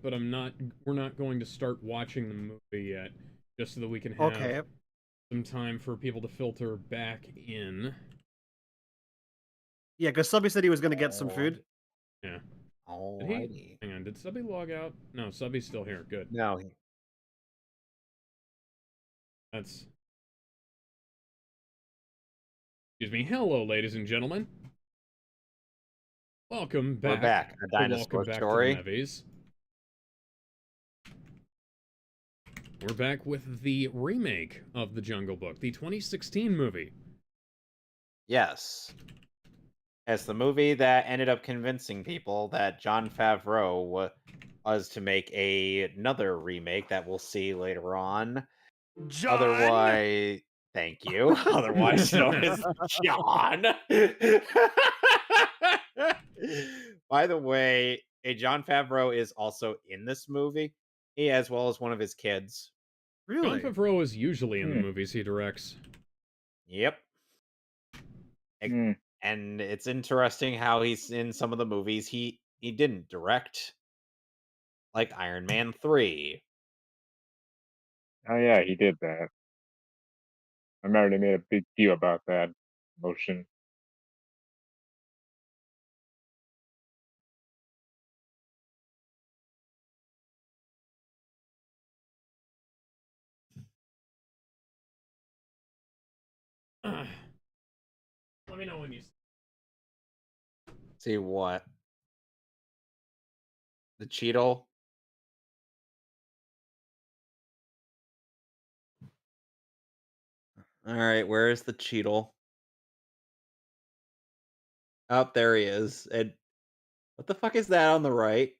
but we're not going to start watching the movie yet, just so that we can have Okay. some time for people to filter back in. Yeah, because Subby said he was gonna get some Alright. food. Yeah. Did he? Alrighty. Hang on. Did Subby log out? No, Subby's still here. Good. No. That's. Excuse me. Hello, ladies and gentlemen. Welcome back. We're back. A dinosaur welcome back story. to the Mehvies. We're back with the remake of The Jungle Book, the 2016 movie. Yes. It's the movie that ended up convincing people that Jon Favreau was to make another remake that we'll see later on. John. Otherwise, thank you. Otherwise known as John. By the way, Jon Favreau is also in this movie, as well as one of his kids. Jon Really? Favreau is usually in the movies he directs. Yep. And it's interesting how he's in some of the movies he didn't direct, like Iron Man 3. Oh yeah, he did that. I remember they made a big deal about that motion. Let me know when you See what? The Cheetle? Alright, where is the Cheetle? Oh, there he is. And what the fuck is that on the right?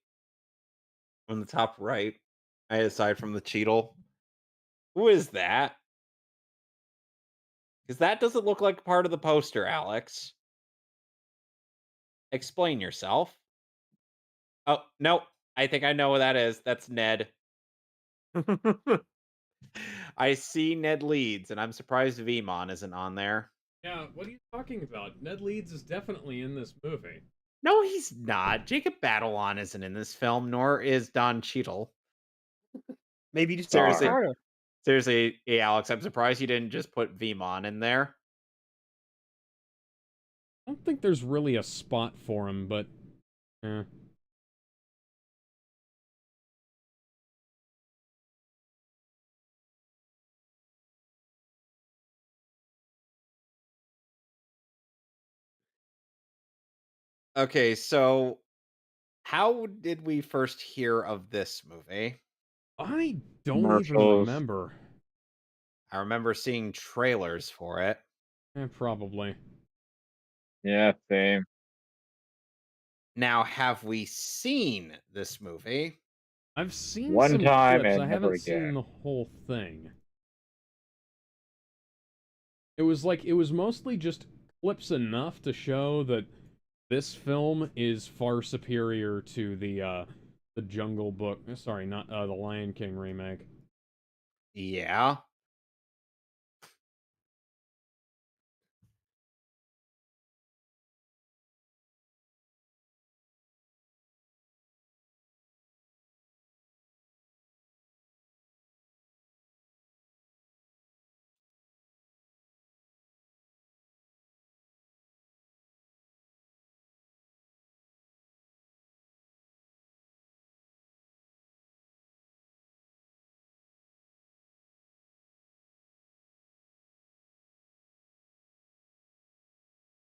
On the top right? Aside from the Cheetle. Who is that? Because that doesn't look like part of the poster, Alex. Explain yourself. Oh, no. I think I know who that is. That's Ned. I see Ned Leeds, and I'm surprised Vemon isn't on there. Yeah, what are you talking about? Ned Leeds is definitely in this movie. No, he's not. Jacob Batalon isn't in this film, nor is Don Cheadle. Maybe just Seriously, harder. seriously, hey, Alex, I'm surprised you didn't just put Vemon in there. I don't think there's really a spot for him, but... Eh. Okay, so how did we first hear of this movie? I don't even Commercials. remember. I remember seeing trailers for it. Probably. Yeah, same. Now, have we seen this movie? I've seen One some time clips. and I never haven't seen again. the whole thing. It was mostly just clips enough to show that this film is far superior to the Jungle Book. Sorry, not the Lion King remake. Yeah.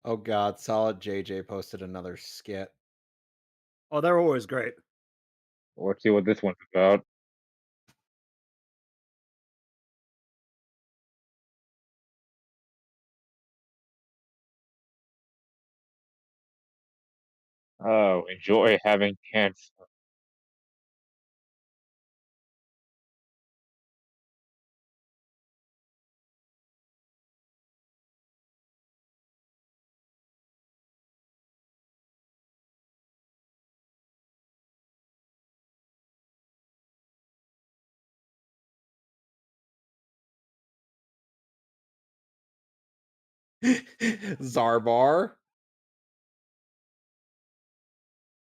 Oh god, Solid JJ posted another skit. Oh, they're always great. Let's see what this one's about. Oh, enjoy having cancer. Zarbar?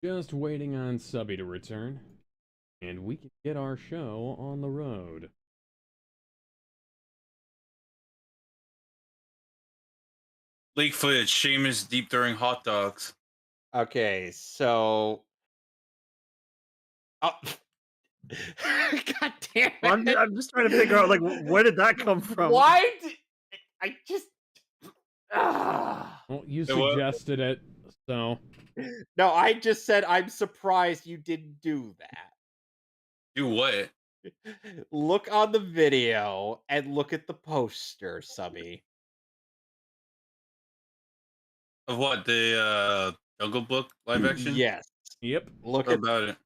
Just waiting on Subby to return. and we can get our show on the road. Leak footage, Seamus deep throwing hot dogs. Okay, so. Oh. God damn it. I'm just trying to figure out, like, where did that come from? Why did I just. Ah. Well, you It wa- suggested it, so. No, I just said I'm surprised you didn't do that. Do what? Look on the video and look at the poster, Subby. Of what? The Jungle Book live action? Yes. Yep. Look What at about it?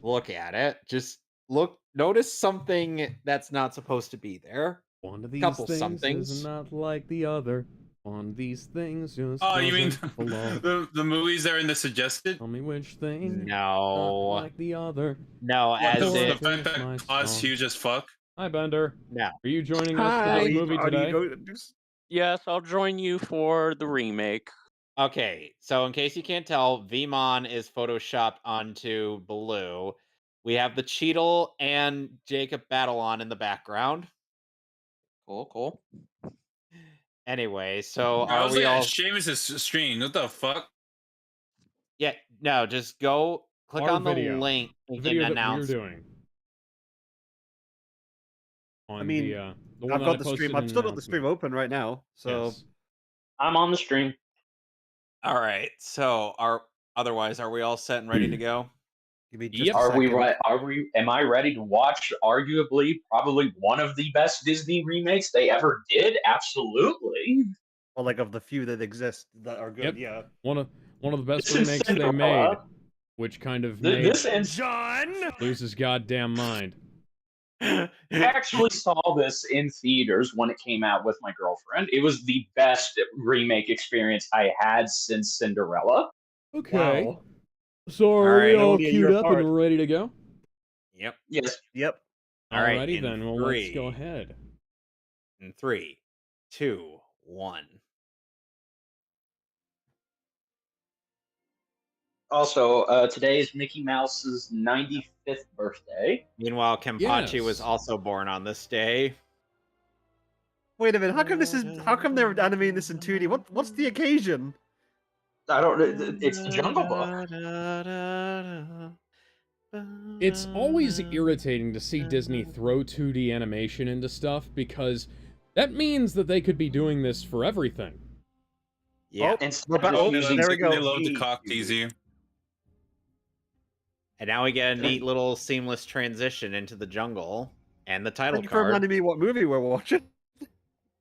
look at it. Just look. Notice something that's not supposed to be there. One of these Couple things somethings. is not like the other. One of these things just Oh, you mean doesn't belong. the movies that are in the suggested? Tell me which thing not No. like the other. No, What, as the in fact Finish my that Oz song. huge as fuck? Hi, Bender. no. Are you joining us for Hi. this movie today? Yes, I'll join you for the remake. Okay, so in case you can't tell, Vmon is photoshopped onto Blue. We have the Cheetle and Jacob Batalon in the background. Cool. Anyway, so I are was we like all? at Seamus' stream. What the fuck? Yeah, no, just go click Our on the video. link The and video that announce. we're doing. On I mean, the one I've that got I the posted stream. in I've still got the announcement. stream open right now. So Yes. I'm on the stream. All right, so are we all set and ready to go? give me just Yep. a Are we second. right? Am I ready to watch arguably probably one of the best Disney remakes they ever did? Absolutely. Well, like of the few that exist that are good. Yep. Yeah. One of the best It's in remakes they made, Cinderella. which kind of made This and John. lose his goddamn mind. I actually saw this in theaters when it came out with my girlfriend. It was the best remake experience I had since Cinderella. Okay. Wow. So are Alright, we all Olivia, queued you're up apart. and ready to go? Yep. Yes. Yep. All right, Alrighty in then. Well, let's go 3, ahead. In 3, 2, 1. Also, today is Mickey Mouse's 95th birthday. Meanwhile, Kenpachi was Yes. also born on this day. Wait a minute. How come they're animating this in 2D? What's the occasion? I don't know. It's the Jungle Book. It's always irritating to see Disney throw 2D animation into stuff because that means that they could be doing this for everything. Yeah. Instead We're back- of oh, using there we go. They love to CG. cock tease you. And now we get a neat little seamless transition into the jungle and the title Thank you for card. reminding me what movie we're watching.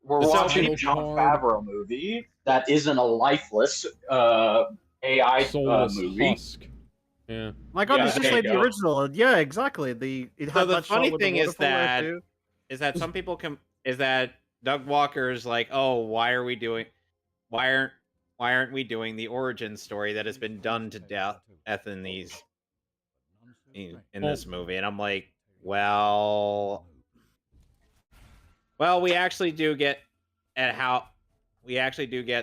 We're The watching a subtitle Jon card. Favreau movie that isn't a lifeless AI Soulless movie. husk. Yeah. My God, Yeah, it's just there like you the go. original. Yeah, exactly. It So had the that shot funny with the thing is waterfall there, that too. is that some people is that Doug Walker's like, oh, why aren't we doing the origin story that has been done to death in these in this movie? And I'm like, well, we actually do get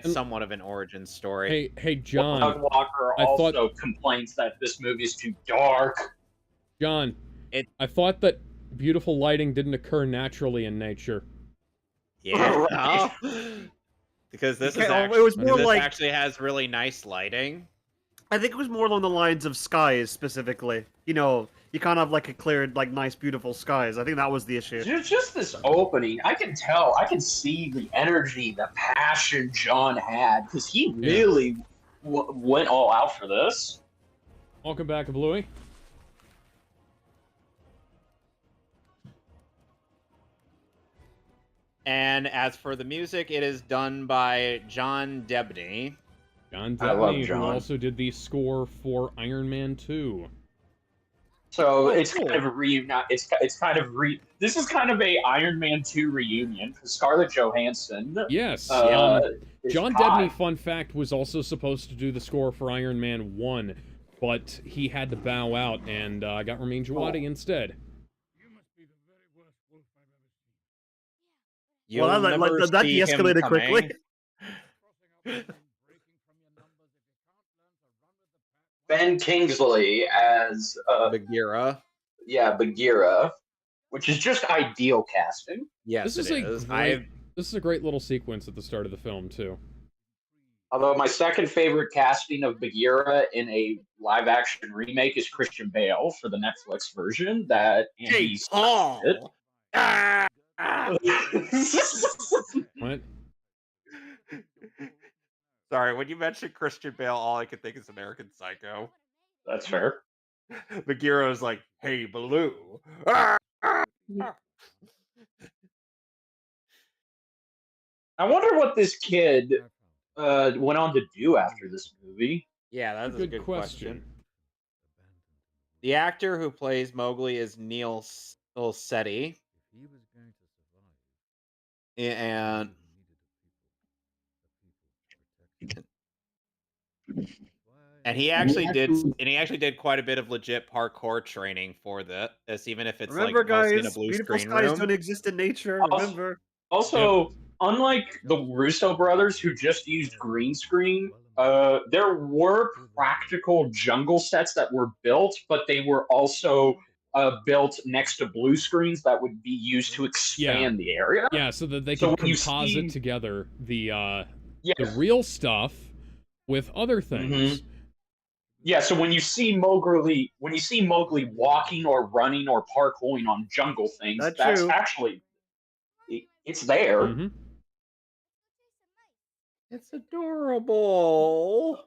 somewhat of an origin story. Hey, John. Doug Walker I also thought- complains that this movie is too dark. John. It- I thought that beautiful lighting didn't occur naturally in nature. Yeah, Right. because this Okay, is oh, actually, it was more this like- actually has really nice lighting. I think it was more along the lines of skies specifically. You know, you can't have like a cleared, like nice, beautiful skies. I think that was the issue. Just this opening, I can see the energy, the passion John had, because he really went all out for this. Welcome back, Bluey. And as for the music, it is done by John Debney. John I love Debney, who John. also did the score for Iron Man 2. So Oh, it's cool. kind of a reunion. This is kind of a Iron Man 2 reunion because Scarlett Johansson. Yes. Is John hot. Debney, fun fact, was also supposed to do the score for Iron Man 1, but he had to bow out and got Ramin Djawadi instead. You'll Well, never that see him de-escalated quickly. coming. Ben Kingsley as Bagheera. Yeah, Bagheera, which is just ideal casting. Yes, This is it a is. great. This is a great little sequence at the start of the film too. Although my second favorite casting of Bagheera in a live-action remake is Christian Bale for the Netflix version that Andy Paul. Ah! What? Sorry, when you mentioned Christian Bale, all I could think is American Psycho. That's fair. Bagheera is like, "Hey, Baloo." Ah! I wonder what this kid went on to do after this movie. Yeah, that's a good question. question. The actor who plays Mowgli is Neil Setti. And he actually did quite a bit of legit parkour training for this, even if it's Remember, like mostly in a guys, blue beautiful screen skies room. don't exist in nature. Remember. Also, unlike the Russo brothers who just used green screen, there were practical jungle sets that were built, but they were also built next to blue screens that would be used to expand the area. Yeah, so that they So can when you composite see- together the Yes. real stuff with other things. Yeah, so when you see Mowgli walking or running or parkouring on jungle things, that's true. actually it's there. Mm-hmm. It's adorable.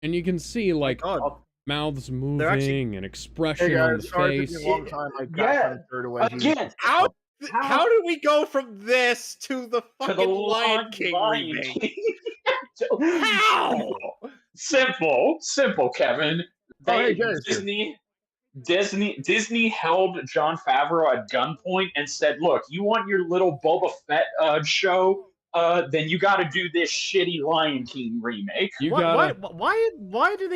And you can see like God. mouths They're moving actually- and expression Hey on guys, the sorry it face. took me a long time. I got Yeah. kind of carried away. Again, How did we go from this to the fucking Lion King remake? How? Simple, Kevin. Oh, hey, Jay's here. Disney held Jon Favreau at gunpoint and said, "Look, you want your little Boba Fett show? Then you got to do this shitty Lion King remake." Why did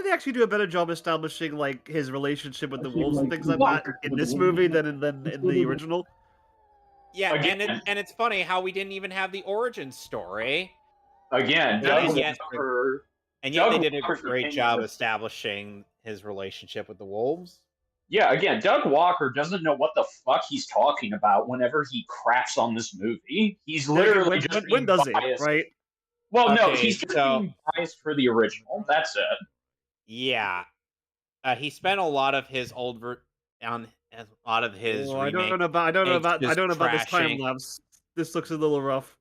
they actually do a better job establishing like his relationship with the wolves and things like that in this movie than in the original? Yeah, Again. and it's funny how we didn't even have the origin story. Again, And yet they did a Walker's great opinion job was- establishing his relationship with the wolves. Yeah, again, Doug Walker doesn't know what the fuck he's talking about whenever he craps on this movie. He's literally just when being does he, biased. right? Well, no, Okay, he's just so- being biased for the original. That's it. Yeah, he spent a lot of his I remake. don't know about this time trashing. lapse. This looks a little rough.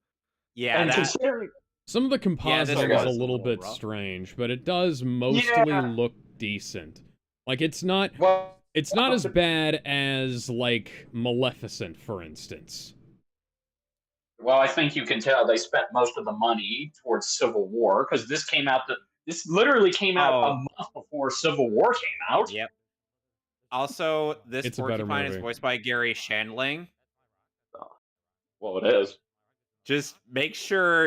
Yeah, And that, considering Some of the compositing was is a a little little bit rough. strange, but it does mostly Yeah. look decent. Like it's not well, as bad as like Maleficent, for instance. well, I think you can tell they spent most of the money towards Civil War because this literally came out a month before Civil War came out. Yep. Also, this It's a better porcupine is movie. voiced by Gary Shandling. Well, it is. Just make sure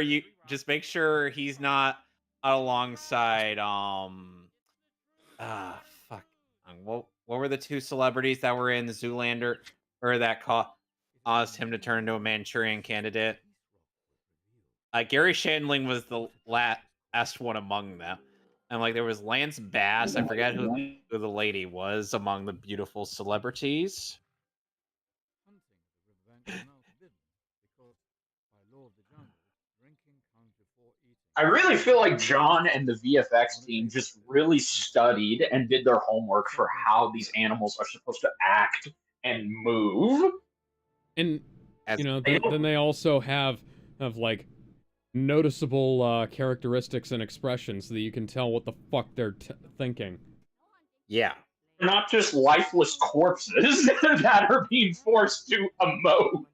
he's not alongside fuck. What were the two celebrities that were in Zoolander or that caused him to turn into a Manchurian Candidate? Gary Shandling was the last one among them. And like there was Lance Bass, I forget who the lady was among the beautiful celebrities. I really feel like John and the VFX team just really studied and did their homework for how these animals are supposed to act and move. And As- you know, then they also have like noticeable characteristics and expressions so that you can tell what the fuck they're thinking. Yeah. They're not just lifeless corpses that are being forced to emote.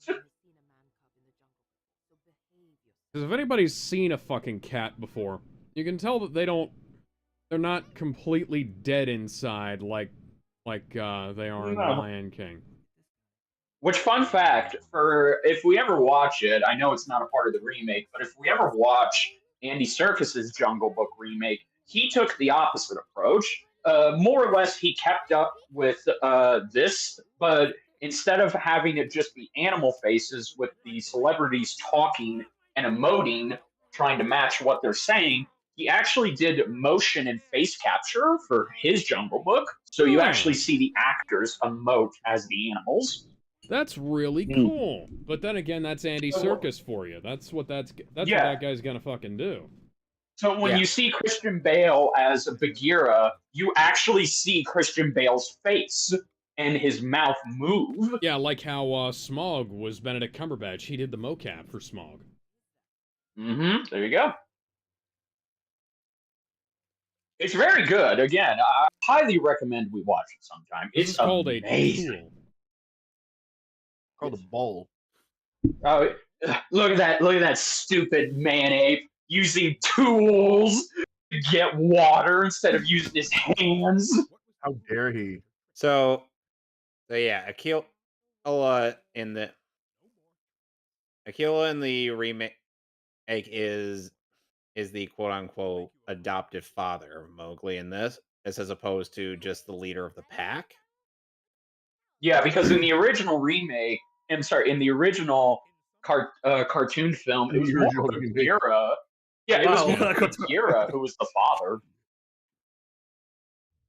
Because if anybody's seen a fucking cat before, you can tell that they're not completely dead inside like they are in No. Lion King. Which, fun fact, for if we ever watch it, I know it's not a part of the remake, but if we ever watch Andy Serkis's Jungle Book remake, he took the opposite approach. More or less, he kept up with this, but instead of having it just be animal faces with the celebrities talking and emoting, trying to match what they're saying, he actually did motion and face capture for his Jungle Book, so you actually see the actors emote as the animals. That's really cool. But then again, that's Andy Serkis for you. That's what what that guy's gonna fucking do. So when you see Christian Bale as Bagheera, you actually see Christian Bale's face and his mouth move. Yeah, like how Smaug was Benedict Cumberbatch. He did the mocap for Smaug. There you go. It's very good. Again, I highly recommend we watch it sometime. It's called amazing. A tool. Called a bowl. Oh, look at that! Look at that stupid man ape using tools to get water instead of using his hands. How dare he? So yeah, Aquila in the remake is the quote unquote adoptive father of Mowgli in this as opposed to just the leader of the pack. Yeah, because in the original remake, in the original cartoon film, it was more Bagheera. Yeah, it was more Bagheera who was the father.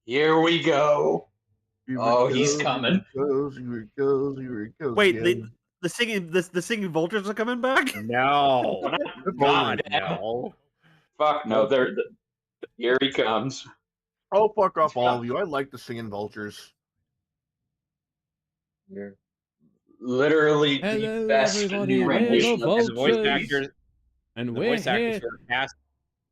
Here we go. He's coming. Here it goes. Wait, the singing vultures are coming back? No, God, no. Fuck no! Here he comes. Oh, fuck off, all of you! I like the singing vultures. Yeah. Literally the best new rendition of the voice actors. And the voice actors were cast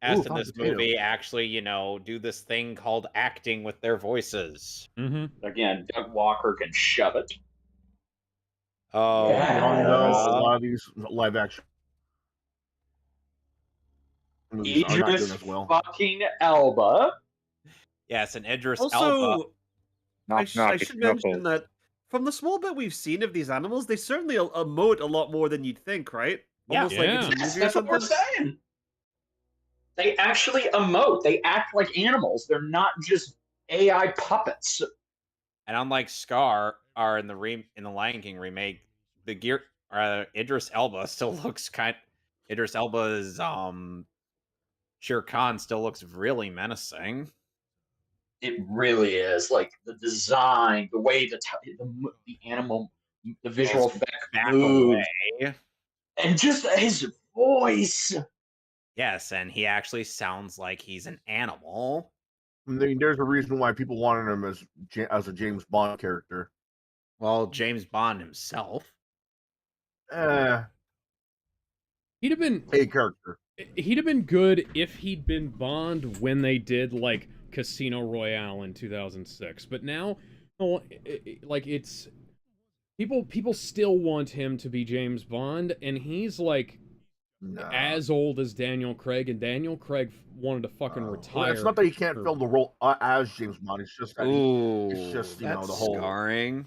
in this potato. movie actually, do this thing called acting with their voices. Again, Doug Walker can shove it. Oh, A lot of these live action movies are not doing Idris as well. fucking Elba. Yes, and Idris Also, Elba. I should mention that from the small bit we've seen of these animals, they certainly emote a lot more than you'd think, right? Yeah. Almost like it's a movie or That's what we're something. saying. They actually emote. They act like animals. They're not just AI puppets. And unlike Scar, in the Lion King remake, Idris Elba still looks Idris Elba's Shere Khan still looks really menacing. It really is. Like the design, the way the animal, the visual effect moves, and just his voice. Yes, and he actually sounds like he's an animal. I mean, there's a reason why people wanted him as a James Bond character. Well, James Bond himself. He'd have been a character. He'd have been good if he'd been Bond when they did like Casino Royale in 2006. But now, it's people still want him to be James Bond, and he's like as old as Daniel Craig, and Daniel Craig wanted to fucking retire. Well, it's not that he can't fill the role as James Bond. It's just that it's just the whole scarring.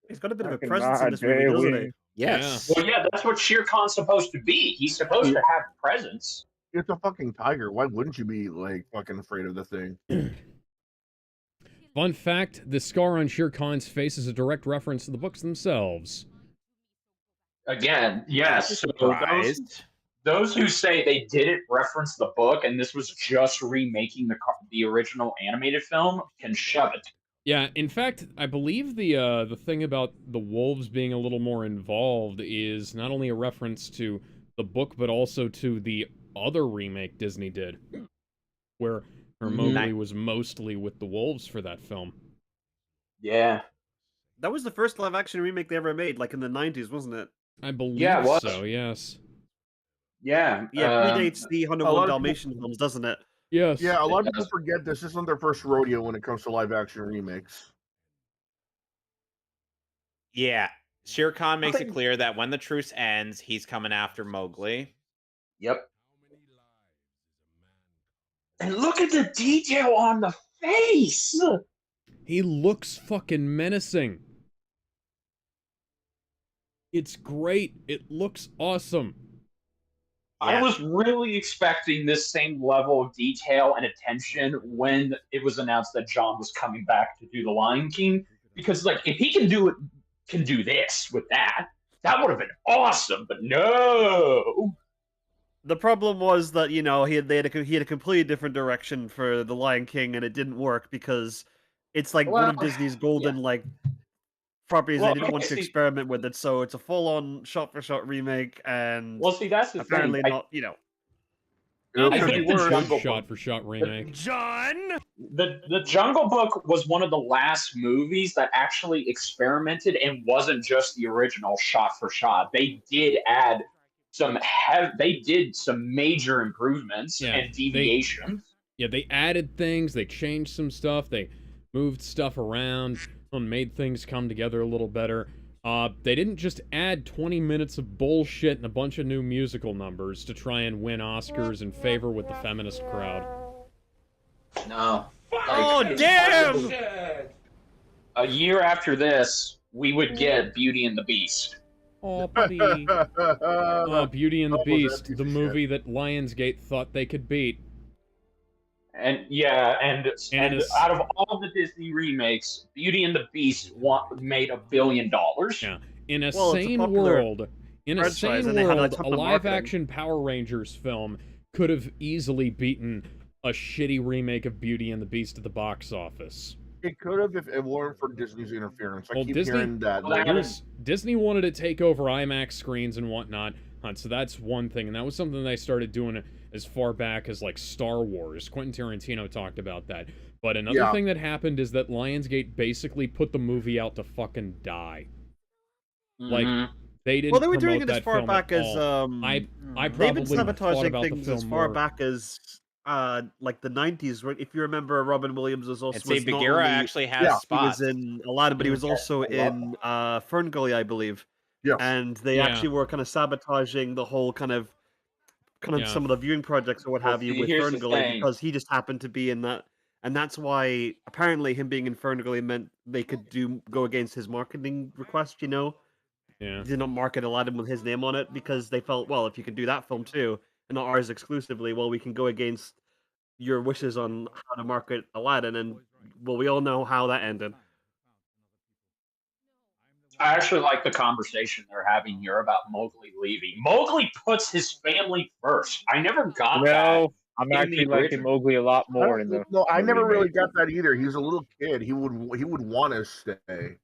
He's got a bit of a presence in this movie, doesn't he? Yes. Well, yeah, that's what Shere Khan's supposed to be. He's supposed to have presence. It's a fucking tiger. Why wouldn't you be like fucking afraid of the thing? Fun fact, the scar on Shere Khan's face is a direct reference to the books themselves. Again, yes. So those who say they didn't reference the book and this was just remaking the original animated film can shove it. Yeah, in fact, I believe the thing about the wolves being a little more involved is not only a reference to the book, but also to the other remake Disney did, where Mowgli was mostly with the wolves for that film. Yeah. That was the first live-action remake they ever made, like in the 90s, wasn't it? I believe it was. so, yes. Yeah. Yeah, predates the 101 Dalmatian films, doesn't it? Yes. Yeah, a lot of people forget this isn't their first rodeo when it comes to live-action remakes. Yeah. Shere Khan makes it clear that when the truce ends, he's coming after Mowgli. Yep. And look at the detail on the face! He looks fucking menacing. It's great. It looks awesome. I was really expecting this same level of detail and attention when it was announced that John was coming back to do The Lion King. Because, like, if he can do this with that, That would have been awesome, but no. The problem was that he had a completely different direction for the Lion King, and it didn't work because it's like one of Disney's golden properties. They didn't want to experiment with it, so it's a full-on shot-for-shot remake, and that's the apparently thing. not. I think the Jungle shot-for-shot remake. The Jungle Book was one of the last movies that actually experimented and wasn't just the original shot for shot. They did add they did some major improvements and deviations. They added things, they changed some stuff, they moved stuff around, and made things come together a little better. They didn't just add 20 minutes of bullshit and a bunch of new musical numbers to try and win Oscars in favor with the feminist crowd. No. Oh, damn! A year after this, we would get Beauty and the Beast. Oh, buddy. Beauty and the Beast, the movie that Lionsgate thought they could beat. And out of all the Disney remakes, Beauty and the Beast made $1 billion. Yeah. In a sane world, a live-action Power Rangers film could have easily beaten a shitty remake of Beauty and the Beast at the box office. It could have if it weren't for Disney's interference. I keep hearing that. Disney wanted to take over IMAX screens and whatnot, so that's one thing, and that was something they started doing as far back as, like, Star Wars. Quentin Tarantino talked about that. But another thing that happened is that Lionsgate basically put the movie out to fucking die. Like, they didn't. Well, they were doing it as far back as I they've probably been sabotaging things as far more. back as like the 90s. Right? If you remember, Robin Williams was also Bagheera actually has spots. He was in Aladdin, but he was also in Ferngully, I believe. Yeah, and they actually were kind of sabotaging the whole kind of some of the viewing projects or what have you with Ferngully because he just happened to be in that. And that's why, apparently, him being in Ferngully meant they could go against his marketing request, Yeah. Did not market Aladdin with his name on it because they felt, well, if you can do that film too, and not ours exclusively, well, we can go against your wishes on how to market Aladdin. And, well, we all know how that ended. I actually like the conversation they're having here about Mowgli leaving. Mowgli puts his family first. I never got that. I'm actually liking Mowgli a lot more in the. No, I never really got that either. He's a little kid. He would want to stay.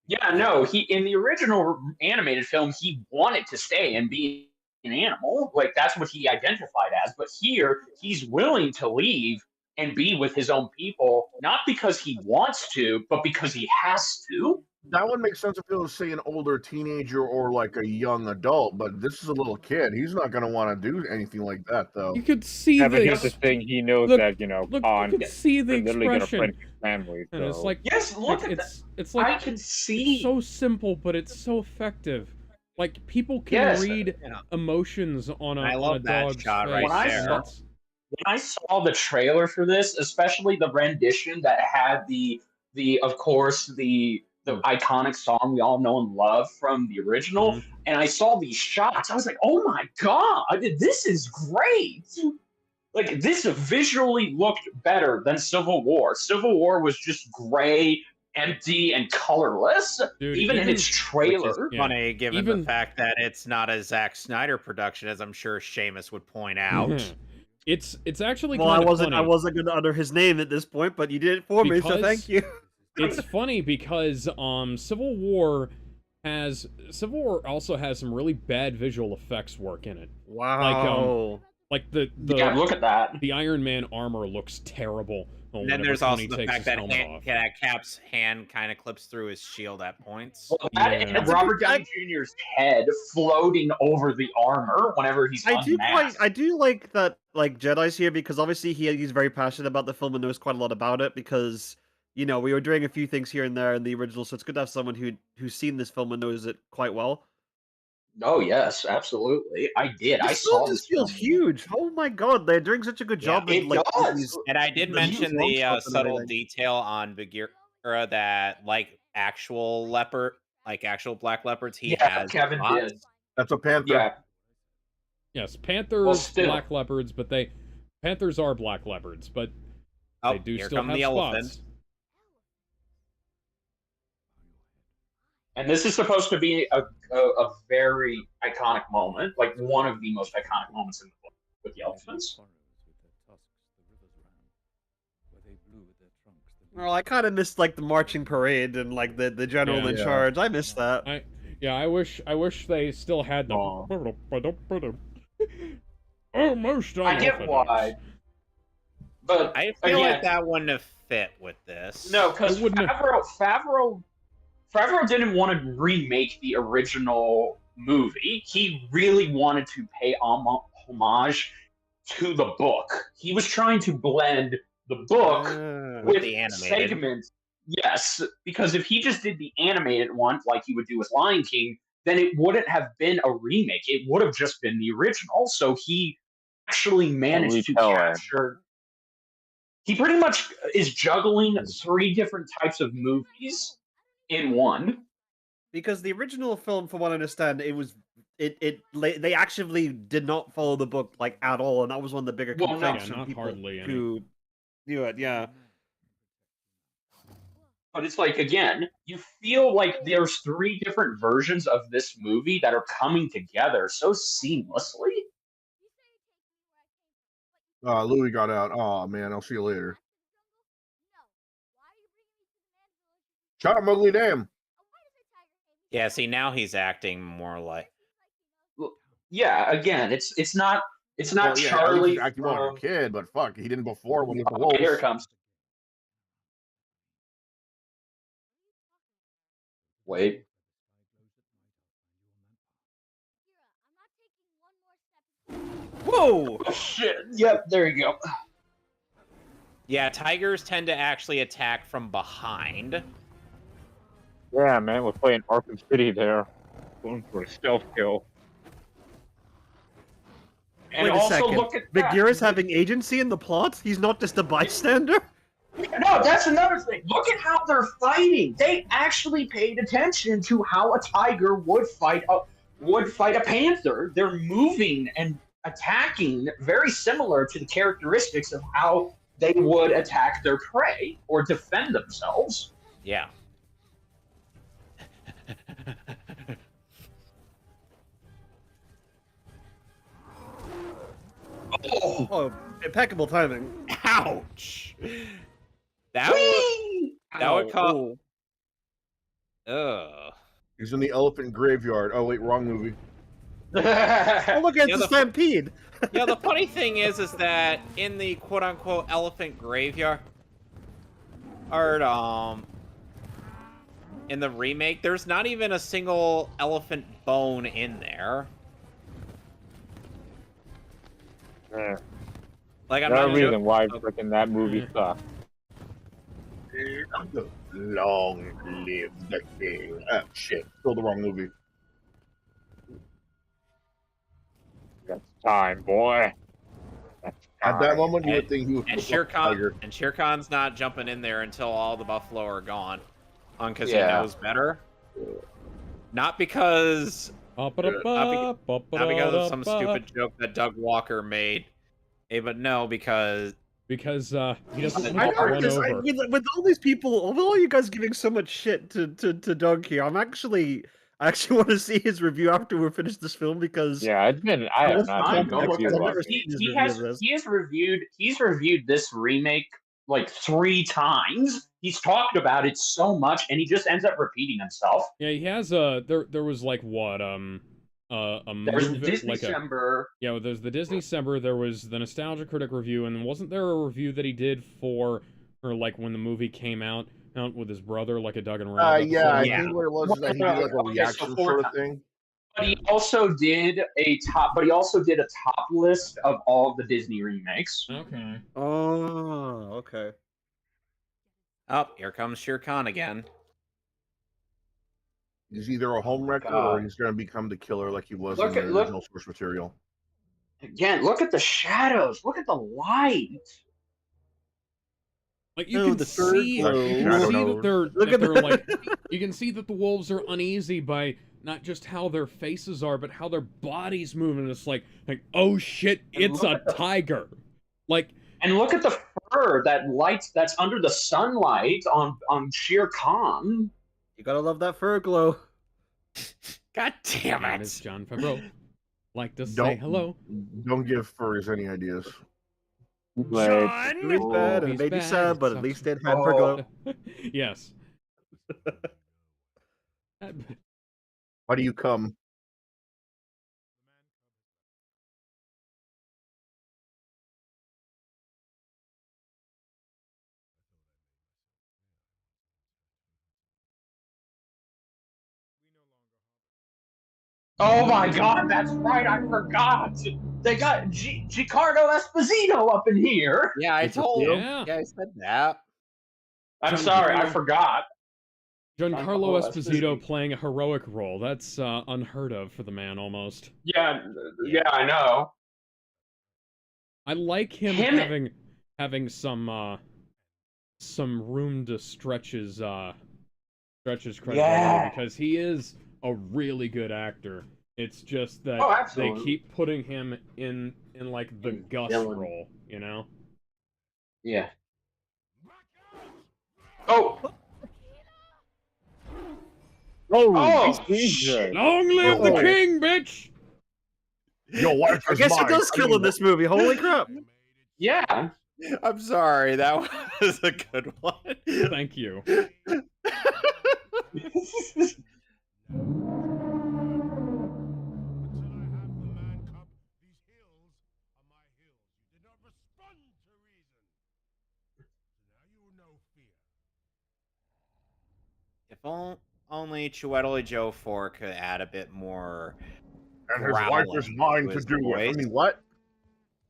Yeah, no. He in the original animated film, he wanted to stay and be an animal. Like that's what he identified as. But here, he's willing to leave and be with his own people, not because he wants to, but because he has to. That would make sense if it was, say, an older teenager or like a young adult, but this is a little kid. He's not going to want to do anything like that, though. You could see but here's the thing: he knows that Khan you can see the literally going to expression. friend his family. So. And it's like, yes, look at it's like I can see. It's so simple, but it's so effective. Like people can read emotions on a dog's shot face. right there. When I saw the trailer for this, especially the rendition that had the of course the iconic song we all know and love from the original, and I saw these shots, I was like, oh my god, this is great. Like, this visually looked better than Civil War. Civil War was just gray, empty, and colorless, even in its trailer. Which is funny, given the fact that it's not a Zack Snyder production, as I'm sure Seamus would point out. It's actually well, kind of funny. I wasn't going to utter his name at this point, but you did it for me, so thank you. It's funny because Civil War also has some really bad visual effects work in it. Wow. Like the look at that. The Iron Man armor looks terrible. And then there's also the fact that Cap's hand kind of clips through his shield at points. Well, and Robert Downey Jr.'s head floating over the armor whenever he's unmasked. I do like that, like, Jedi's here because obviously he's very passionate about the film and knows quite a lot about it because, we were doing a few things here and there in the original, so it's good to have someone who's seen this film and knows it quite well. Oh yes, absolutely. I did. I saw this. Feels huge. Oh my god, they're doing such a good job. It does. And I did mention the subtle detail on Bagheera that, like actual black leopards, he has. Kevin did. That's a panther. Yeah. Yes, panthers, black leopards, but panthers are black leopards, but they do still have spots. And this is supposed to be a very iconic moment, like one of the most iconic moments in the book with the elephants. Well, I kind of missed like the marching parade and like the general in charge. I missed that. I wish they still had the. Almost. I get why, but I feel like that wouldn't have fit with this. No, because Favreau didn't want to remake the original movie. He really wanted to pay homage to the book. He was trying to blend the book with the animated segments. Yes, because if he just did the animated one, like he would do with Lion King, then it wouldn't have been a remake. It would have just been the original. So he actually managed to capture. He pretty much is juggling 3 different types of movies in one. Because the original film, from what I understand, they actually did not follow the book like at all, and that was one of the bigger complaints from people who knew it. Yeah. But it's like, again, you feel like there's 3 different versions of this movie that are coming together so seamlessly. Louis got out. Oh man, I'll see you later. Shut up, Mowgli! Damn. Yeah, see, now he's acting more like. Yeah, again, it's not Well, Charlie. He's acting like a kid, but fuck, he didn't before when he was the wolf. Here it comes. Wait. Whoa! Oh, shit. Yep, there you go. Yeah, tigers tend to actually attack from behind. Yeah, man, we're playing Arkham City there. Going for a stealth kill. And Wait a also second. look at that. Bagheera's having agency in the plot? He's not just a bystander? No, that's another thing. Look at how they're fighting. They actually paid attention to how a tiger would fight a panther. They're moving and attacking very similar to the characteristics of how they would attack their prey or defend themselves. Yeah. Oh, impeccable timing. Ouch! That would cause. Ugh. He's in the elephant graveyard. Oh wait, wrong movie. Oh, look at the stampede. Yeah, the funny thing is that in the quote-unquote elephant graveyard, in the remake, there's not even a single elephant bone in there. Yeah. Like, I'm no not reason why freaking that movie sucked. Long live the king. Oh shit, still the wrong movie. That's time, boy. That's time. At that moment, you would think he was and Shere Khan's not jumping in there until all the buffalo are gone, because he knows better. Not because of some stupid joke that Doug Walker made, but no, because he doesn't I want to run noticed, over. with all these people, with all you guys giving so much shit to Doug here, I actually want to see his review after we finish this film because yeah, it's been I have not he's reviewed this remake like 3 times. He's talked about it so much, and he just ends up repeating himself. Yeah, he has there was like what a There's movie, Disney like December. Yeah, there's the Disney December. There was the Nostalgia Critic review, and wasn't there a review that he did for like when the movie came out with his brother, like a Doug and Rob? Yeah, I think what it was is that he did like a reaction sort of thing. But he also did a top list of all of the Disney remakes. Okay. Oh, okay. Oh, here comes Shere Khan again. He's either a homewrecker or he's going to become the killer like he was in the original source material. Again, look at the shadows. Look at the light. Like you can see that they're like you can see that the wolves are uneasy by not just how their faces are, but how their bodies move, and it's like oh shit, it's a tiger. Like, and look at the fur that's under the sunlight on Shere Khan. You gotta love that fur glow. God damn And it's it! Jon Favreau. Like to say Don't hello. don't give furries any ideas. Like, It was bad and it He's made me bad, sad, it but at sucks. least it had for glow. Yes. Why do you come? Oh my god, that's right, I forgot! They got Giancarlo Esposito up in here! Yeah, I told him. Yeah. Yeah, I said that. I'm sorry, I Giancarlo- forgot. Giancarlo Giancarlo Esposito playing a heroic role. That's unheard of for the man, almost. Yeah, I know. I like him having some room to stretch his credibility because he is a really good actor. It's just that they keep putting him in like the Gus role, you know? Yeah. Oh! oh, Shit! Long live the king, bitch! Your wife I is guess he mine. does kill in this movie. Holy crap! Yeah. I'm sorry, that was a good one. Thank you. If only Chiwetel Ejiofor could add a bit more. And his wife is mine to do it. I mean, what?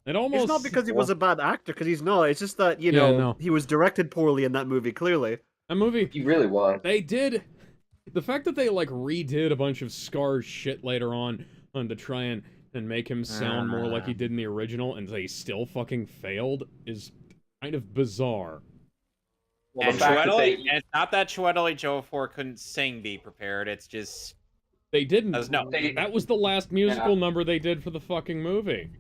It almost. It's not because he was a bad actor, because he's not. It's just that, you know, he was directed poorly in that movie, clearly. That movie. He really was. They did. The fact that they, like, redid a bunch of Scar's shit later on to try and make him sound more like he did in the original, and they still fucking failed, is kind of bizarre. Well, and it's not that Chiwetel Ejiofor couldn't sing Be Prepared, it's just... They didn't. No. That was the last musical number they did for the fucking movie.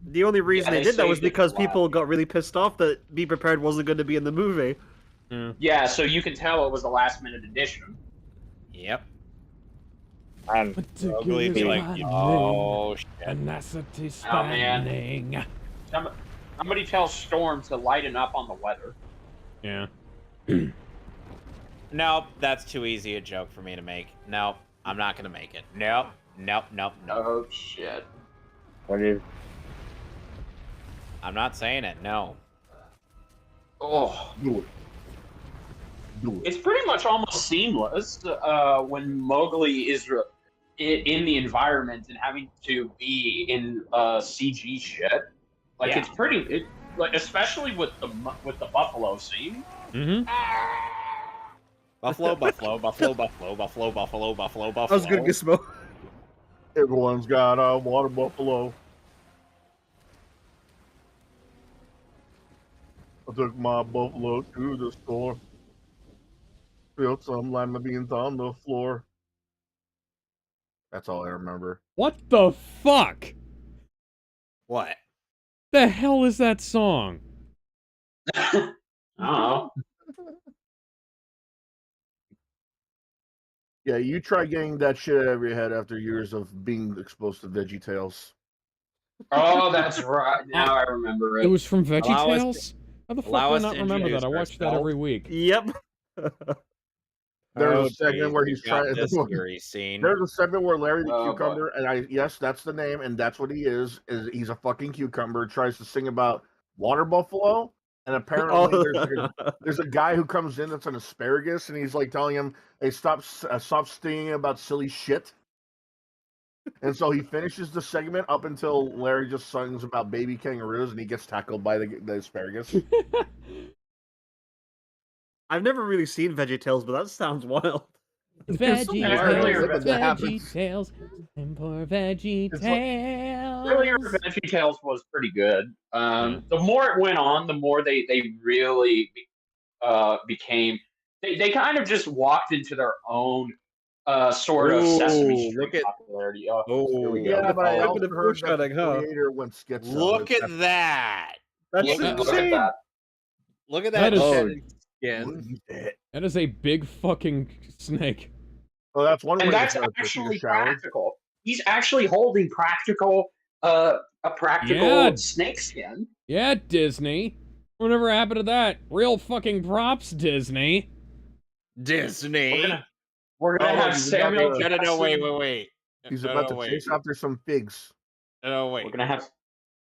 The only reason they did that was because people got really pissed off that Be Prepared wasn't going to be in the movie. Yeah, so you can tell it was a last-minute addition. Yep. And Ugly be like, oh, shit. Oh, man. Somebody tell Storm to lighten up on the weather. Yeah. Nope, that's too easy a joke for me to make. Nope, I'm not gonna make it. Nope. Oh, shit. what is? I'm not saying it, no. Oh. Do it. It's pretty much almost seamless when Mowgli is in the environment and having to be in CG shit. Like it's pretty, like especially with the buffalo scene. Mm-hmm. Buffalo. That was good, Gizmo. Everyone's got a water buffalo. I took my buffalo to the store. Spilled some lima beans on the floor. That's all I remember. What the fuck? What? The hell is that song? I don't know. Yeah, you try getting that shit out of your head after years of being exposed to VeggieTales. Oh, that's right. Now I remember it. It was from VeggieTales? How the fuck do I not remember that? I watched that every week. Yep. There's a segment where he's trying. This eerie scene. There's a segment where Larry the Cucumber, and yes, that's the name, and that's what he is he's a fucking cucumber, tries to sing about water buffalo, and apparently there's a guy who comes in that's an asparagus, and he's like telling him, "Hey, stop stinging about silly shit." And so he finishes the segment up until Larry just sings about baby kangaroos, and he gets tackled by the asparagus. I've never really seen VeggieTales, but that sounds wild. VeggieTales, and poor VeggieTales. Earlier, VeggieTales was pretty good. The more it went on, the more they really became. They kind of just walked into their own sort of Sesame Street popularity. Here we go. Yeah, but I also heard that the creator went schizo. Look at that! That's insane. Look at that. That is, skin. that is a big fucking snake. Well, that's one And way that's to take a actually shower. practical. He's actually holding a practical snakeskin. Yeah, Disney. Whatever happened to that? Real fucking props, Disney. Disney. We're gonna have Samuel Jackson. No, wait. He's about to chase after some figs. No, wait. We're gonna have.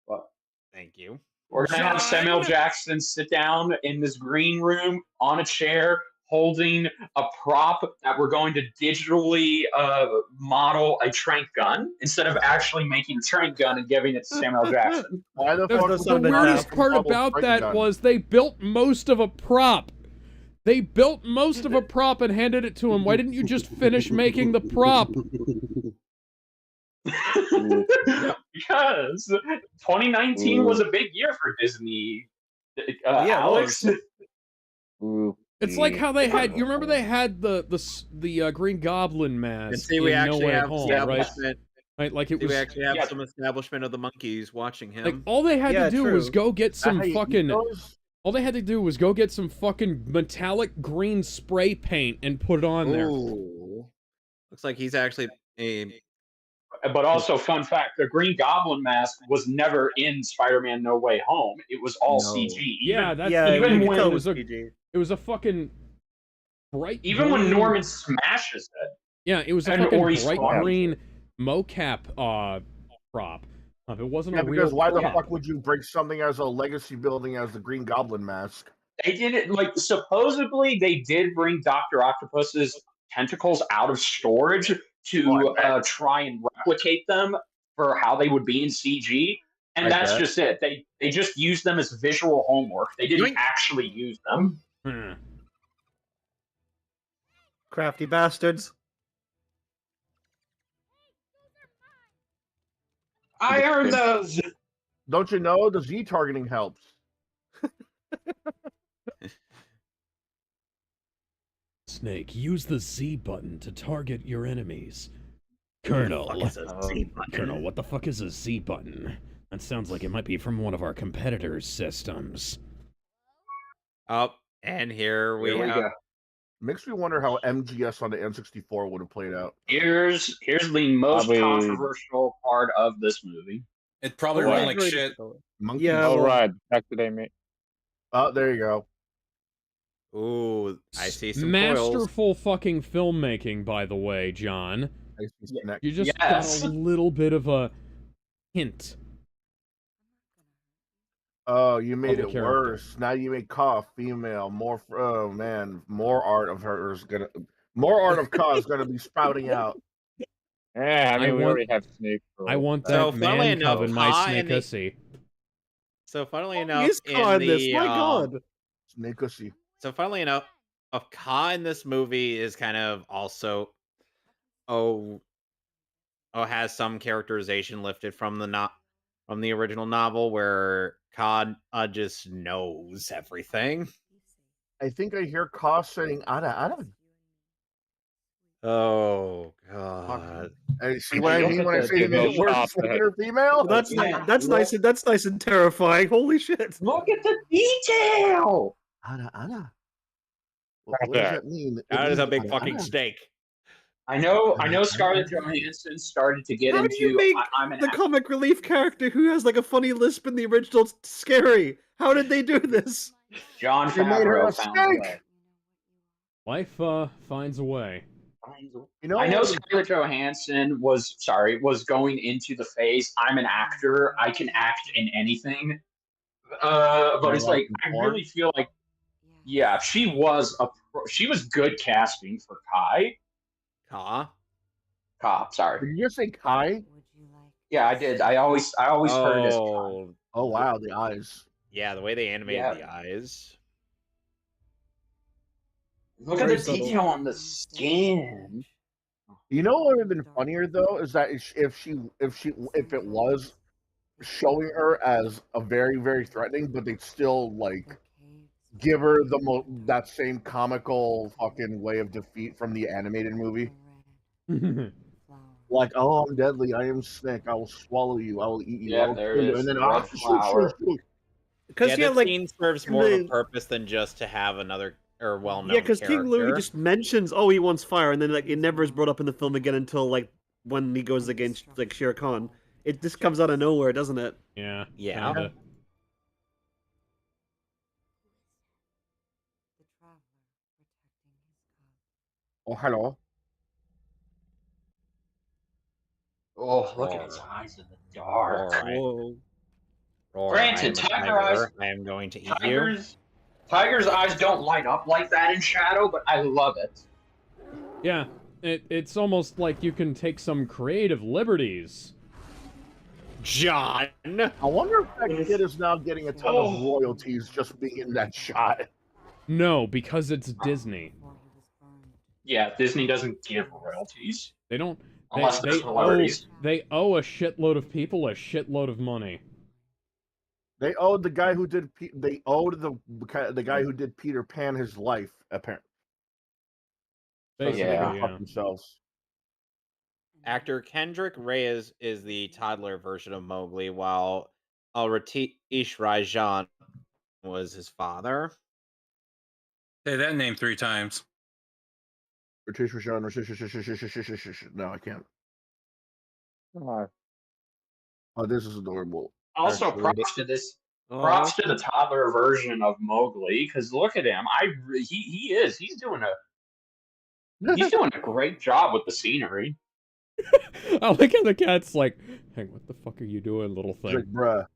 What? Thank you. We're gonna have Samuel Jackson sit down in this green room on a chair, holding a prop that we're going to digitally model a trank gun instead of actually making a trank gun and giving it to Samuel Jackson. Why the fuck? The weirdest part about that was they built most of a prop. They built most of a prop and handed it to him. Why didn't you just finish making the prop? Because 2019 was a big year for Disney. Alex. It's like how they had. You remember they had the Green Goblin mask. And see, we actually have establishment. Right, like it was. We actually have some establishment of the monkeys watching him. Like all they had to do was go get some fucking. All they had to do was go get some fucking metallic green spray paint and put it on there. Looks like he's actually a. But also, fun fact: the Green Goblin mask was never in Spider-Man: No Way Home. It was all CG. Even when it was a fucking bright. Even when Norman smashes it. Yeah, it was a fucking bright green mocap prop. If it wasn't a real because why the fuck would you break something as a legacy building as the Green Goblin mask? They did it supposedly they did bring Dr. Octopus's tentacles out of storage to try and replicate them for how they would be in CG, and that's just it. They just used them as visual homework. They didn't actually use them. Crafty bastards. I earned those. Don't you know the Z targeting helps? Snake, use the Z button to target your enemies. Colonel, Colonel, what the fuck is a Z button? That sounds like it might be from one of our competitors' systems. Oh, and here we go. Makes me wonder how MGS on the N64 would have played out. Here's the most controversial part of this movie. It probably ran like shit. Monkeys. All right, back to they mate. Oh, there you go. Ooh, I see some masterful fucking filmmaking, by the way, John. You just got a little bit of a hint. Oh, you made it worse. Now you make Ka female. More, oh man, more art of her is gonna, more art of Ka is gonna be sprouting out. Yeah, I mean, we already have Snake. I want that man cub in my Snake-ussy. So funnily enough, he's in this. My God, Snake-ussy. So funnily enough, Ka in this movie is kind of also, has some characterization lifted from the original novel where Ka just knows everything. I think I hear Ka saying "Ada." Oh God! Hey, see what I mean when I say the word "or female"? That's nice. That's nice and terrifying. Holy shit! Look at the detail. Ada. What does that mean? That is a big fucking snake. I know. Scarlett Johansson started to get into. How do you make the comic relief character who has like a funny lisp in the original scary? How did they do this? John Favreau found a way. Life finds a way. You know, I know Scarlett Johansson was going into the phase. I'm an actor. I can act in anything. But it's like I really feel like, yeah, she was good casting for Ka. Sorry. Did you just say Kai? Yeah, I did. I always heard it as Kai. Oh wow, the eyes. Yeah, the way they animated the eyes. Look at the detail on the skin. You know what would have been funnier though is that if it was showing her as a very, very threatening, but they'd still like give her that same comical fucking way of defeat from the animated movie. Like, oh, I'm deadly. I am Snake. I will swallow you. I will eat you. Yeah, there it is. And then flower. Because the scene serves more of a purpose than just to have another or well-known Yeah, because King Louie character. just mentions, oh, he wants fire, and then like it never is brought up in the film again until like when he goes against like Shere Khan. It just comes out of nowhere, doesn't it? Yeah. Yeah. Kinda. Oh, hello. Oh, look at his eyes in the dark. All right. Whoa. Roar, Granted, I am a tiger eyes. I am going to eat you. Tiger's eyes don't light up like that in shadow, but I love it. Yeah. It's almost like you can take some creative liberties. John! I wonder if that kid is now getting a ton of royalties just being in that shot. No, because it's Disney. Yeah, Disney doesn't give royalties. They don't. Unless they're celebrities. They owe a shitload of people a shitload of money. They owed the guy who did. They owed the guy who did Peter Pan his life, apparently. Basically, Yeah. yeah. Fuck themselves. Actor Kendrick Reyes is the toddler version of Mowgli, while Ratish Rajan was his father. Say that name 3 times. No, I can't. Oh, Oh, this is adorable. Also, Actually, props to this. Props to the toddler version of Mowgli, because look at him. He's doing a great job with the scenery. I like how the cat's like, hey, what the fuck are you doing, little He's thing? like, bruh.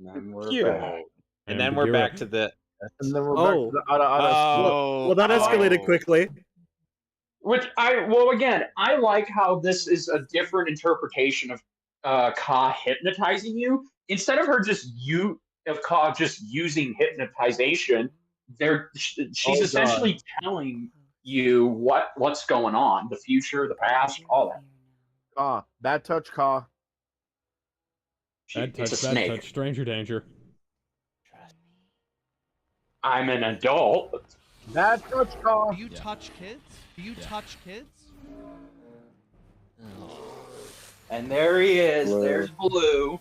And we're Cute. back. And then we're back to the. And then we're back to the Oh, Well, that escalated quickly. Again, I like how this is a different interpretation of Ka hypnotizing you. Instead of her Ka just using hypnotization, she's essentially telling you what's going on, the future, the past, all that. Ka. Bad touch, Ka. Bad touch, It's a bad snake. touch, stranger danger. I'm an adult. Bad touch, Ka. Do you touch kids? Do you touch kids? And there he is. Blue. There's Blue.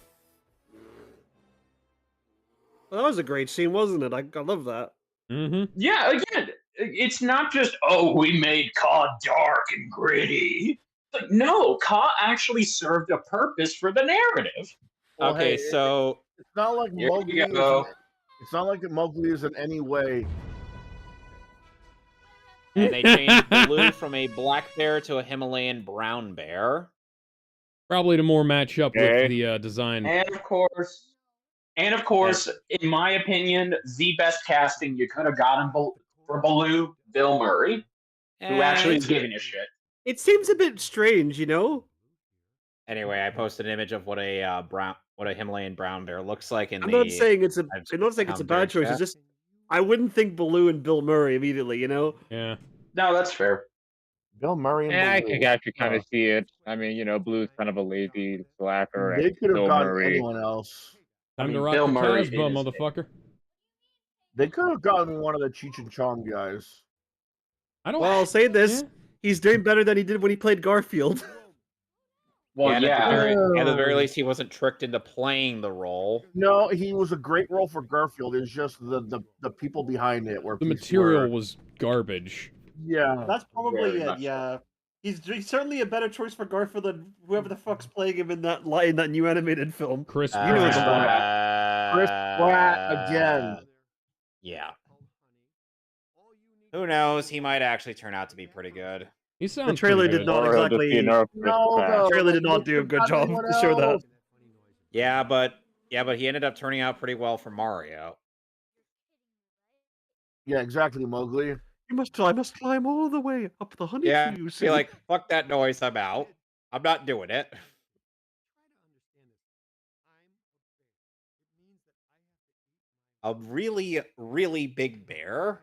Well, that was a great scene, wasn't it? I love that. Mm-hmm. Yeah, again, it's not just, we made Ka dark and gritty. Like, no, Ka actually served a purpose for the narrative. Well, Okay, hey, so it's not like Here Mowgli. you go. It's not like Mowgli is in any way. and they changed Blue from a black bear to a Himalayan brown bear. Probably to more match up Okay. with the design. And of course, in my opinion, the best casting you could have gotten for Baloo, Bill Murray, who actually is giving a shit. It seems a bit strange, you know? Anyway, I posted an image of what a Himalayan brown bear looks like in I'm the. not saying it's a commentary bad choice. chat. It's just I wouldn't think Baloo and Bill Murray immediately, you know? Yeah. No, that's fair. Bill Murray and yeah, I Baloo. could actually kind of see it. I mean, you know, Blue's kind of a lazy slacker. They and could have Bill gotten Murray. anyone else. Time to mean, rock Bill the Murray Casbah, is- motherfucker. They could have gotten one of the Cheech and Chong guys. I don't. Well, I'll say this. Yeah. He's doing better than he did when he played Garfield. Well, and yeah. at the very least, he wasn't tricked into playing the role. No, he was a great role for Garfield. It's just the people behind it were The material was garbage. Yeah. That's probably Very it, much yeah. He's certainly a better choice for Garfield than whoever the fuck's playing him in that new animated film. Chris You know Pratt. the one. Chris Pratt again. Yeah. Who knows? He might actually turn out to be pretty good. He sounds The trailer pretty did good. not Or he'll just exactly. be another Chris No, Pratt. no. The trailer did not do a good job Anyone to show that. else? Yeah, but he ended up turning out pretty well for Mario. Yeah, exactly, Mowgli. I must climb all the way up the honey Yeah, tree. be like, fuck that noise, I'm out. I'm not doing it. A really, really big bear?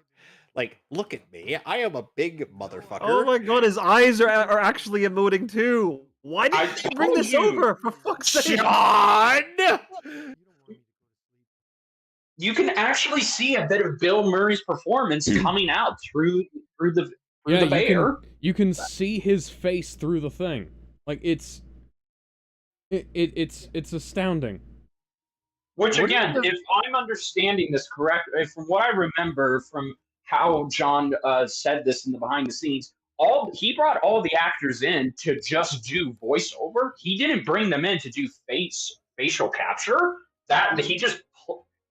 Like, look at me. I am a big motherfucker. Oh my god, his eyes are actually emoting too. Why did I you bring told this you. over? For fuck's sake! John! You can actually see a bit of Bill Murray's performance coming out through the Yeah, bear. you can see his face through the thing. Like it's astounding. Which again, if I'm understanding this correct, from what I remember from how John said this in the behind the scenes, he brought all the actors in to just do voiceover. He didn't bring them in to do facial capture. That he just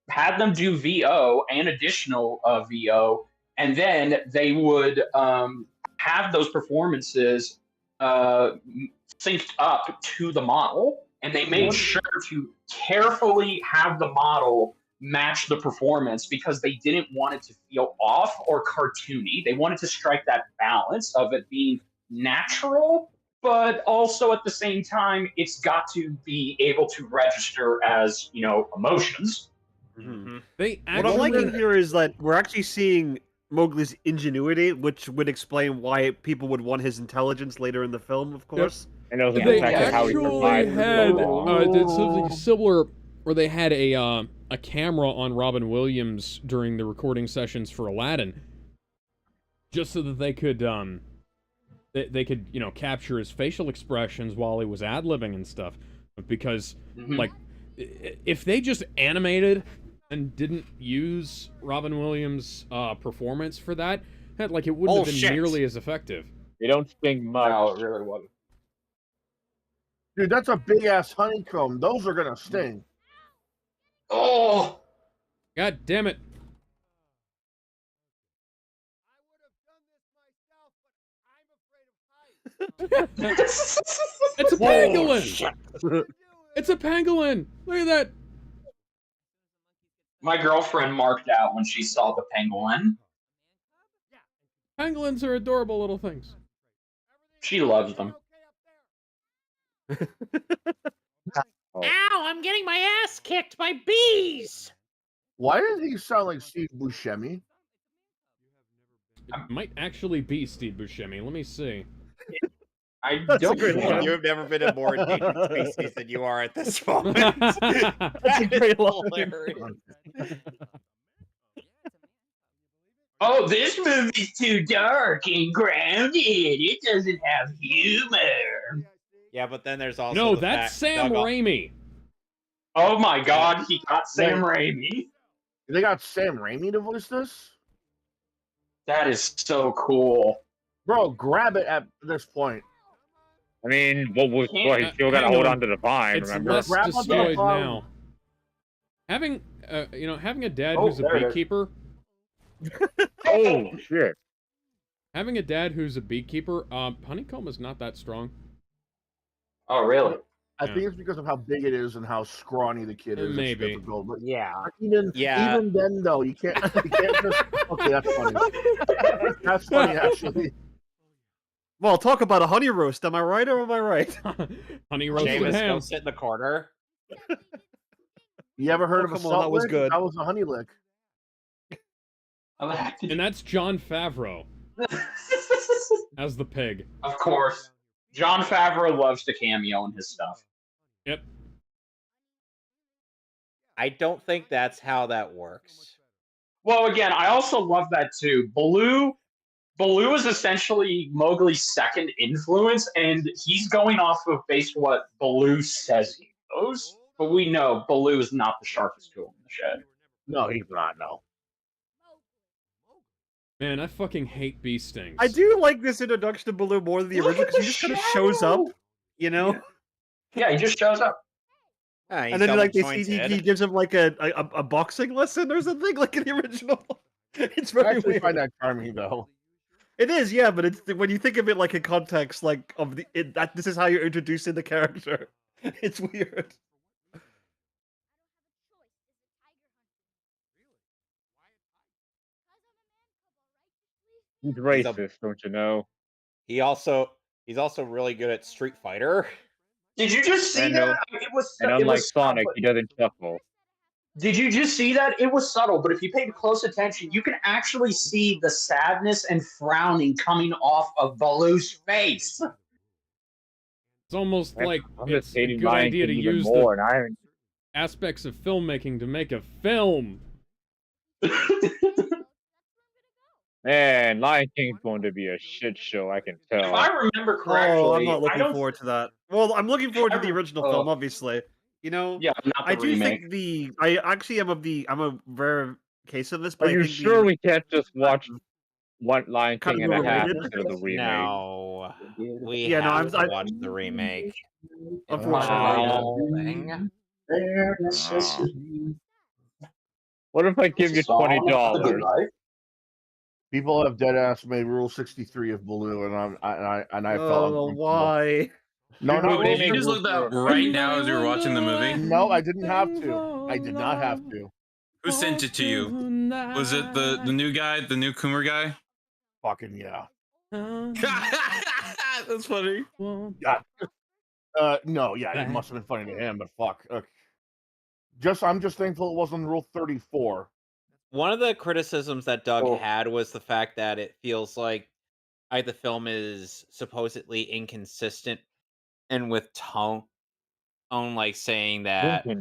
had them do VO and additional VO, and then they would have those performances synced up to the model, and they made sure to carefully have the model match the performance because they didn't want it to feel off or cartoony. They wanted to strike that balance of it being natural, but also at the same time, it's got to be able to register as, emotions. Mm-hmm. What I'm liking here is that we're actually seeing Mowgli's ingenuity, which would explain why people would want his intelligence later in the film, of course. And also They the fact that how he survived for so long. did something similar where they had a camera on Robin Williams during the recording sessions for Aladdin, just so that they could capture his facial expressions while he was ad-libbing and stuff. Because like, if they just animated and didn't use Robin Williams' performance for that, it wouldn't have been nearly as effective. They don't sting much. No, it really wasn't. Dude, that's a big ass honeycomb. Those are gonna sting. Oh, God damn it! It's a pangolin! It's a pangolin! Look at that! My girlfriend marked out when she saw the pangolin. Pangolins are adorable little things. She loves them. Ow, I'm getting my ass kicked by bees! Why does he sound like Steve Buscemi? It might actually be Steve Buscemi. Let me see. That's a great line. You have never been a more endangered species than you are at this moment. That's a great line. Oh, this movie's too dark and grounded. It doesn't have humor. Yeah, but then there's also no, that's Sam Raimi. Oh my God, he got Sam Raimi. They got Sam Raimi to voice this? That is so cool. Bro, grab it at this point. I mean, he still got to hold on to the vine, It's remember? less destroyed now. Having a dad who's a beekeeper. Oh, shit. Having a dad who's a beekeeper, honeycomb is not that strong. Oh, really? I think it's because of how big it is and how scrawny the kid is. Maybe. It's difficult, but yeah. Even then, though, you can't just. Okay, that's funny. That's funny, actually. Well, talk about a honey roast. Am I right or am I right? Honey roasted Seamus, ham. go sit in the corner. You ever heard of a salt that was lick? good. That was a honey lick. And that's Jon Favreau as the pig. Of course. Jon Favreau loves to cameo in his stuff. Yep. I don't think that's how that works. Well, again, I also love that too. Baloo is essentially Mowgli's second influence, and he's going off of based what Baloo says he knows. But we know Baloo is not the sharpest tool in the shed. No, he's not, no. Man, I fucking hate bee stings. I do like this introduction to Baloo more than the original because he just kind of shows up, you know? Yeah, he just shows up. And then he gives him like a boxing lesson or something like in the original. It's very I weird. find that charming though. It is, yeah, but it's when you think of it like in context, like of that this is how you're introducing the character. It's weird. He's racist, don't you know? He's also really good at Street Fighter. Did you just see that? Unlike Sonic, he doesn't shuffle. Did you just see that? It was subtle, but if you paid close attention, you can actually see the sadness and frowning coming off of Baloo's face. It's almost like it's a good Lion idea to King even use more, the and I haven't- aspects of filmmaking to make a film. Man, Lion King's going to be a shit show, I can tell. If I remember correctly, I'm not looking forward to that. Well, I'm looking forward to the original film, obviously. You know, Yeah, not the I do remake. think I actually I'm a rare case of this, but Are I you think sure we can't just watch kind one Lion of King and a half related. instead of the remake? No, we Yeah, no, have I'm to watch the remake. If we're unfortunately, yeah. watching, What if I give you $20? People have dead ass made Rule 63 of Baloo, and I felt Oh, uncomfortable. why? No, not Wait, Rule did you just look that up right now as we were watching the movie? No, I didn't have to. I did not have to. Who sent it to you? Was it the new guy, the new Coomer guy? Fucking yeah. That's funny. Yeah. No, yeah, it must have been funny to him, but fuck. I'm just thankful it wasn't Rule 34. One of the criticisms that Doug had was the fact that it feels like the film is supposedly inconsistent and with tone, like saying that we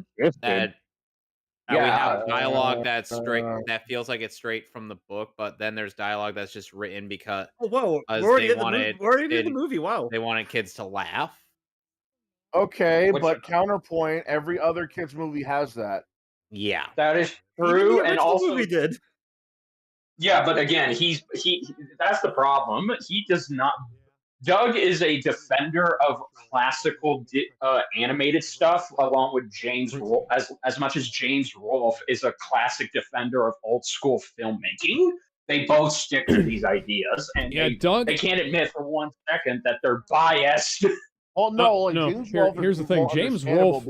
have dialogue that's straight that feels like it's straight from the book, but then there's dialogue that's just written because Whoa, we're they already in the movie. Wow, they wanted kids to laugh. Okay, but counterpoint, every other kids movie has that. Yeah, that is even true, the and original also movie did. Yeah, but again, he that's the problem. He does not. Doug is a defender of classical animated stuff, along with James as much as James Rolfe is a classic defender of old school filmmaking. They both stick to these ideas, and they can't admit for 1 second that they're biased. Well, no, James Rolfe here's the thing. James Rolfe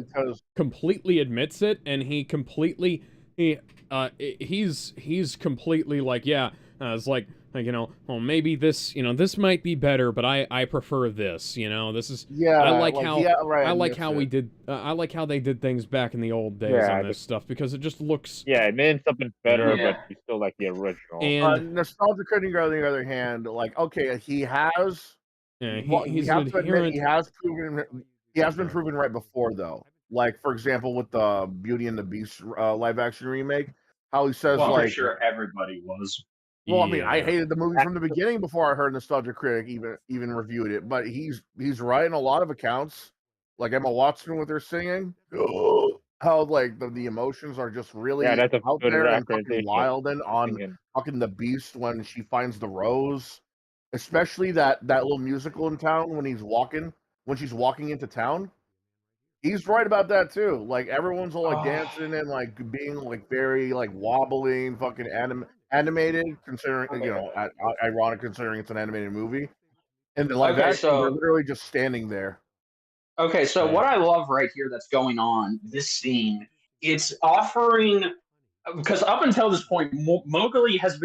completely admits it, and he's completely like, yeah, it's like you know, well, maybe this, this might be better, but I prefer this, this is, I like how we did, I like how they did things back in the old days on this stuff, because it just looks, it made something better, but you still like the original. And Nostalgia Critic, on the other hand, like, okay, he has. Yeah, we have to admit, he has been proven right before, though. Like, for example, with the Beauty and the Beast live action remake, how he says, well, like, I'm sure everybody was. Well, I mean, I hated the movie from the beginning before I heard Nostalgia Critic even reviewed it. But he's right in a lot of accounts, like Emma Watson with her singing. How like the emotions are just really that's a out good there and fucking wild and on singing. fucking the Beast when she finds the rose, especially that little musical in town when she's walking into town. He's right about that too. Like everyone's all like dancing and like being like very like wobbling, fucking animated. Considering ironic considering it's an animated movie, and the live action they're literally just standing there. Okay, so what I love right here that's going on, this scene, it's offering, because up until this point, Mowgli has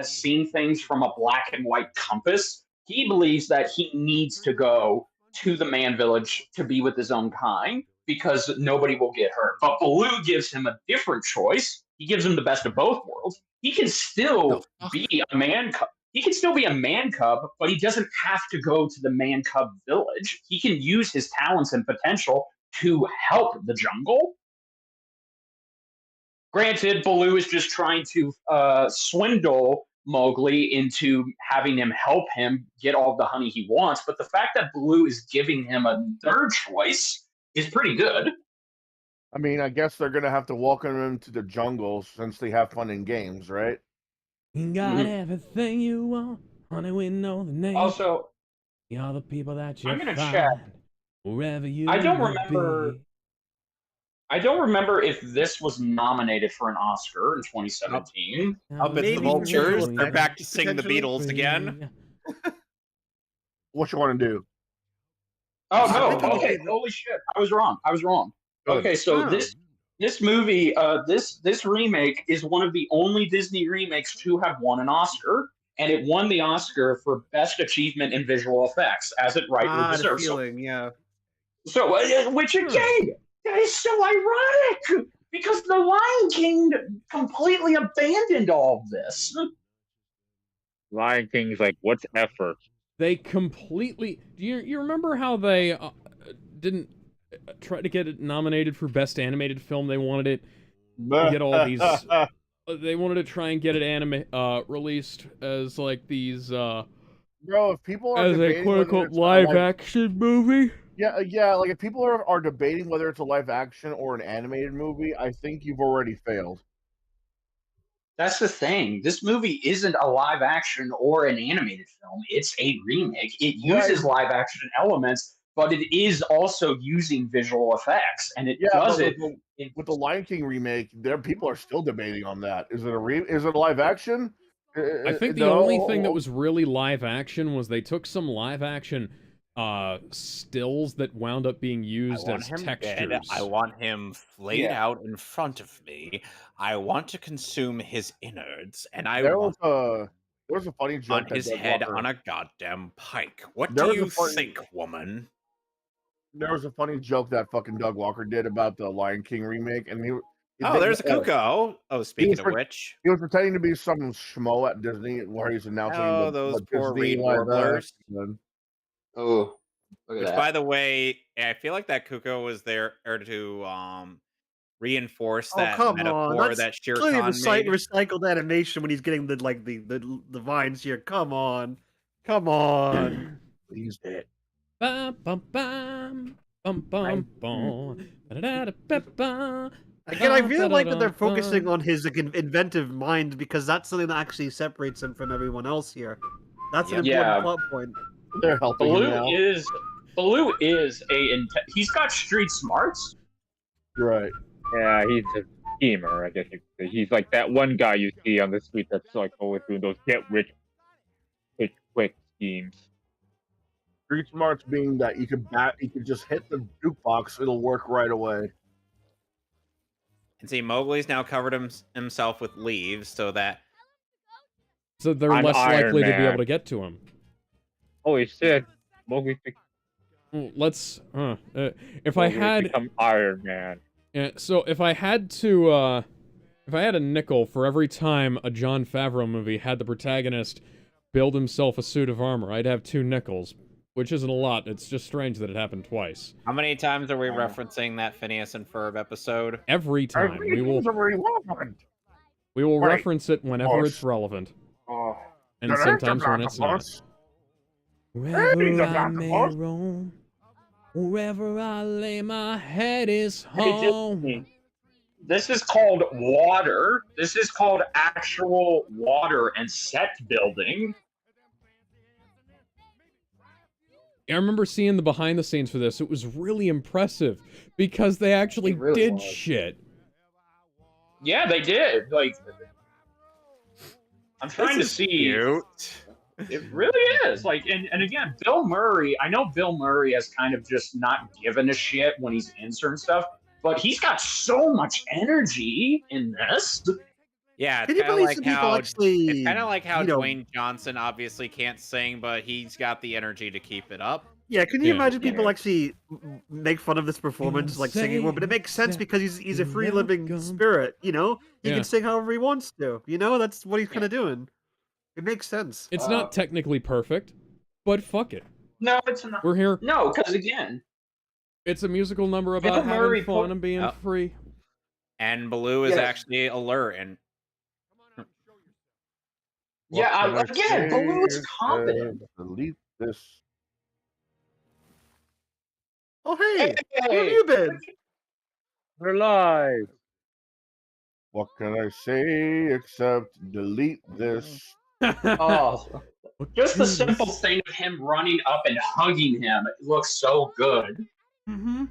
seen things from a black and white compass. He believes that he needs to go to the man village to be with his own kind because nobody will get hurt. But Baloo gives him a different choice. He gives him the best of both worlds. He can still be a man cub. He can still be a man cub, but he doesn't have to go to the man cub village. He can use his talents and potential to help the jungle. Granted, Baloo is just trying to swindle Mowgli into having him help him get all the honey he wants, but the fact that Baloo is giving him a third choice is pretty good. I mean, I guess they're gonna have to welcome him to the jungle since they have fun in games, right? You got everything you want, honey, we know the name. Also, you're the people that you I'm gonna find check. wherever you I don't remember if this was nominated for an Oscar in 2017. Up it's the Vultures. They're back to sing the Beatles again. What you want to do? Oh no! Okay, holy shit! I was wrong. Okay, so this movie, this remake is one of the only Disney remakes to have won an Oscar, and it won the Oscar for Best Achievement in Visual Effects, as it rightly deserves. So, which again, that is so ironic because The Lion King completely abandoned all of this. Lion King's like, what's effort? They completely. Do you remember how they didn't try to get it nominated for Best Animated Film? They wanted it to get all these. They wanted to try and get it released as like these. Bro, if people are as a quote unquote live action movie. Yeah. Like if people are debating whether it's a live action or an animated movie, I think you've already failed. That's the thing. This movie isn't a live action or an animated film. It's a remake. It uses live action elements, but it is also using visual effects, and it does it. With the Lion King remake, people are still debating on that. Is it a live action? I think the only thing that was really live action was they took some live action stills that wound up being used as textures. Dead. I want him flayed out in front of me. I want to consume his innards, and there was a funny joke on his head on a goddamn pike. What do you think, woman? There was a funny joke that fucking Doug Walker did about the Lion King remake, and there's a Kuko. Oh, speaking of which, he was pretending to be some schmo at Disney, where he's announcing those poor Disney reed warblers. Oh, which, by the way, I feel like that Kuko was there to reinforce that metaphor that Shere Khan made. Recycled animation when he's getting the vines here. Come on. He's dead. Bum, bum, bum, bum, bum, bum. Again, I really like that they're focusing on his inventive mind, because that's something that actually separates him from everyone else here. That's an important plot point. They're helping him out. Baloo is he's got street smarts. Right. Yeah, he's a schemer, I guess you could say. He's like that one guy you see on the street that's like always doing those get rich quick schemes. Street smarts being that you could just hit the jukebox, it'll work right away. And see, Mowgli's now covered himself with leaves so they're less likely to be able to get to him. Holy shit, Mowgli. Let's. If I had become Iron Man. Yeah. So if I had to, if I had a nickel for every time a Jon Favreau movie had the protagonist build himself a suit of armor, I'd have 2 nickels, which isn't a lot. It's just strange that it happened twice. How many times are we referencing that Phineas and Ferb episode? Every time. We will reference it whenever it's relevant. And sometimes when it's not. Wherever I may roam, wherever I lay my head is home. This is called water. This is called actual water and set building. I remember seeing the behind the scenes for this. It was really impressive because they actually did shit. Yeah, they did. Like, I'm trying to see. Cute. It really is. Like, and again, Bill Murray, I know Bill Murray has kind of just not given a shit when he's in certain stuff, but he's got so much energy in this. Yeah, it's kind of like how Dwayne Johnson obviously can't sing, but he's got the energy to keep it up. Yeah, can you imagine people actually make fun of this performance, like singing? But it makes sense because he's a free living spirit, you know? He can sing however he wants to, you know? That's what he's kind of doing. It makes sense. It's not technically perfect, but fuck it. No, it's not. We're here. No, because again, it's a musical number about having fun and being free. And Baloo is actually alert and. Again, Baloo is confident. Delete this. Oh, hey! Where have you been? We're live. What can I say except delete this? Just the simple thing of him running up and hugging him, it looks so good. Mm-hmm.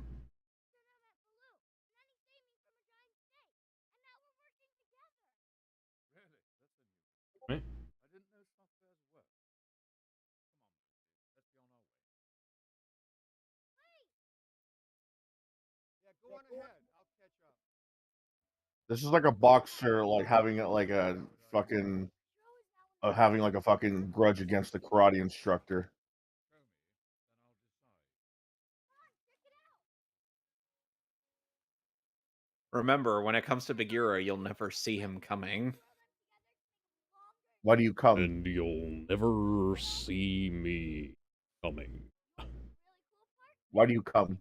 This is like a boxer, like having like a fucking, having like a fucking grudge against the karate instructor. Remember, when it comes to Bagheera, you'll never see him coming. Why do you come? And you'll never see me coming. Why do you come?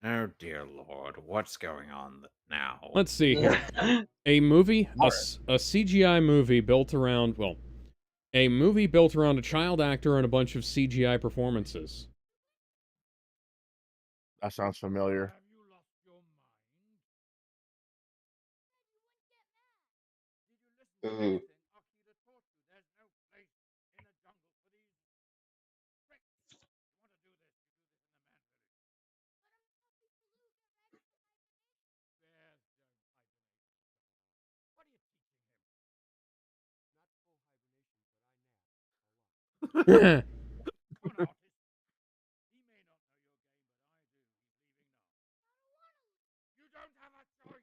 Oh dear Lord, what's going on now? Let's see here. A movie, a CGI movie built around, well, A movie built around a child actor and a bunch of CGI performances. That sounds familiar. Ooh.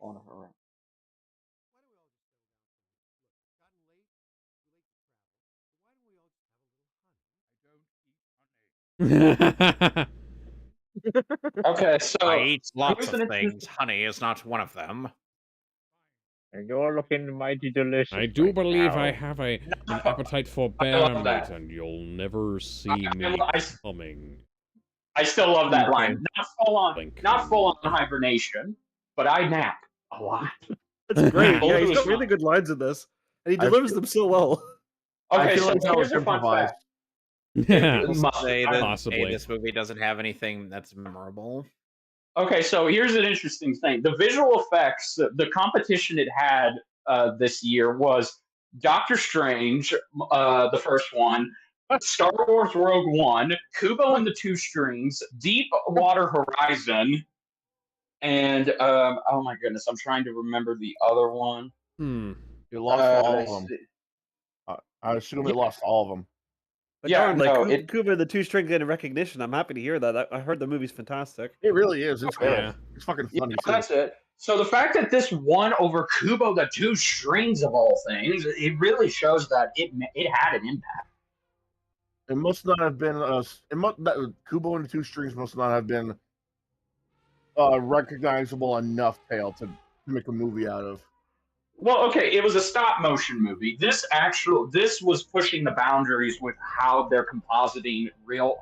On her. Okay, so I eat lots here's of an things. Honey is not one of them. And you're looking mighty delicious. I do right believe I now. have an appetite for I bear love meat, that. and you'll never see me coming. I still love that Okay. line. Thank Not full you. on hibernation, but I nap a lot. That's great. Both Yeah, of he's those got really lines. good lines in this, and he I delivers feel- them so well. I Okay, feel so like that was here's a fun improvised. fact. Yeah, It must Say be. that possibly. this movie doesn't have anything that's memorable. Okay, so here's an interesting thing. The visual effects, the competition it had this year was Doctor Strange, the first one, Star Wars Rogue One, Kubo and the Two Strings, Deep Water Horizon, and oh my goodness, I'm trying to remember the other one. You lost all let's of them. see. I assume it lost all of them. But Yeah, darn, like no, it- Kuba and the Two Strings getting recognition. I'm happy to hear that. I heard the movie's fantastic. It really is. It's good. Yeah. It's fucking Yeah, funny. that's it. So the fact that this won over Kubo the Two Strings of all things, it really shows that it had an impact. It must not have been Kubo and the Two Strings must not have been recognizable enough tale to make a movie out of. Well, okay, it was a stop motion movie. This was pushing the boundaries with how they're compositing real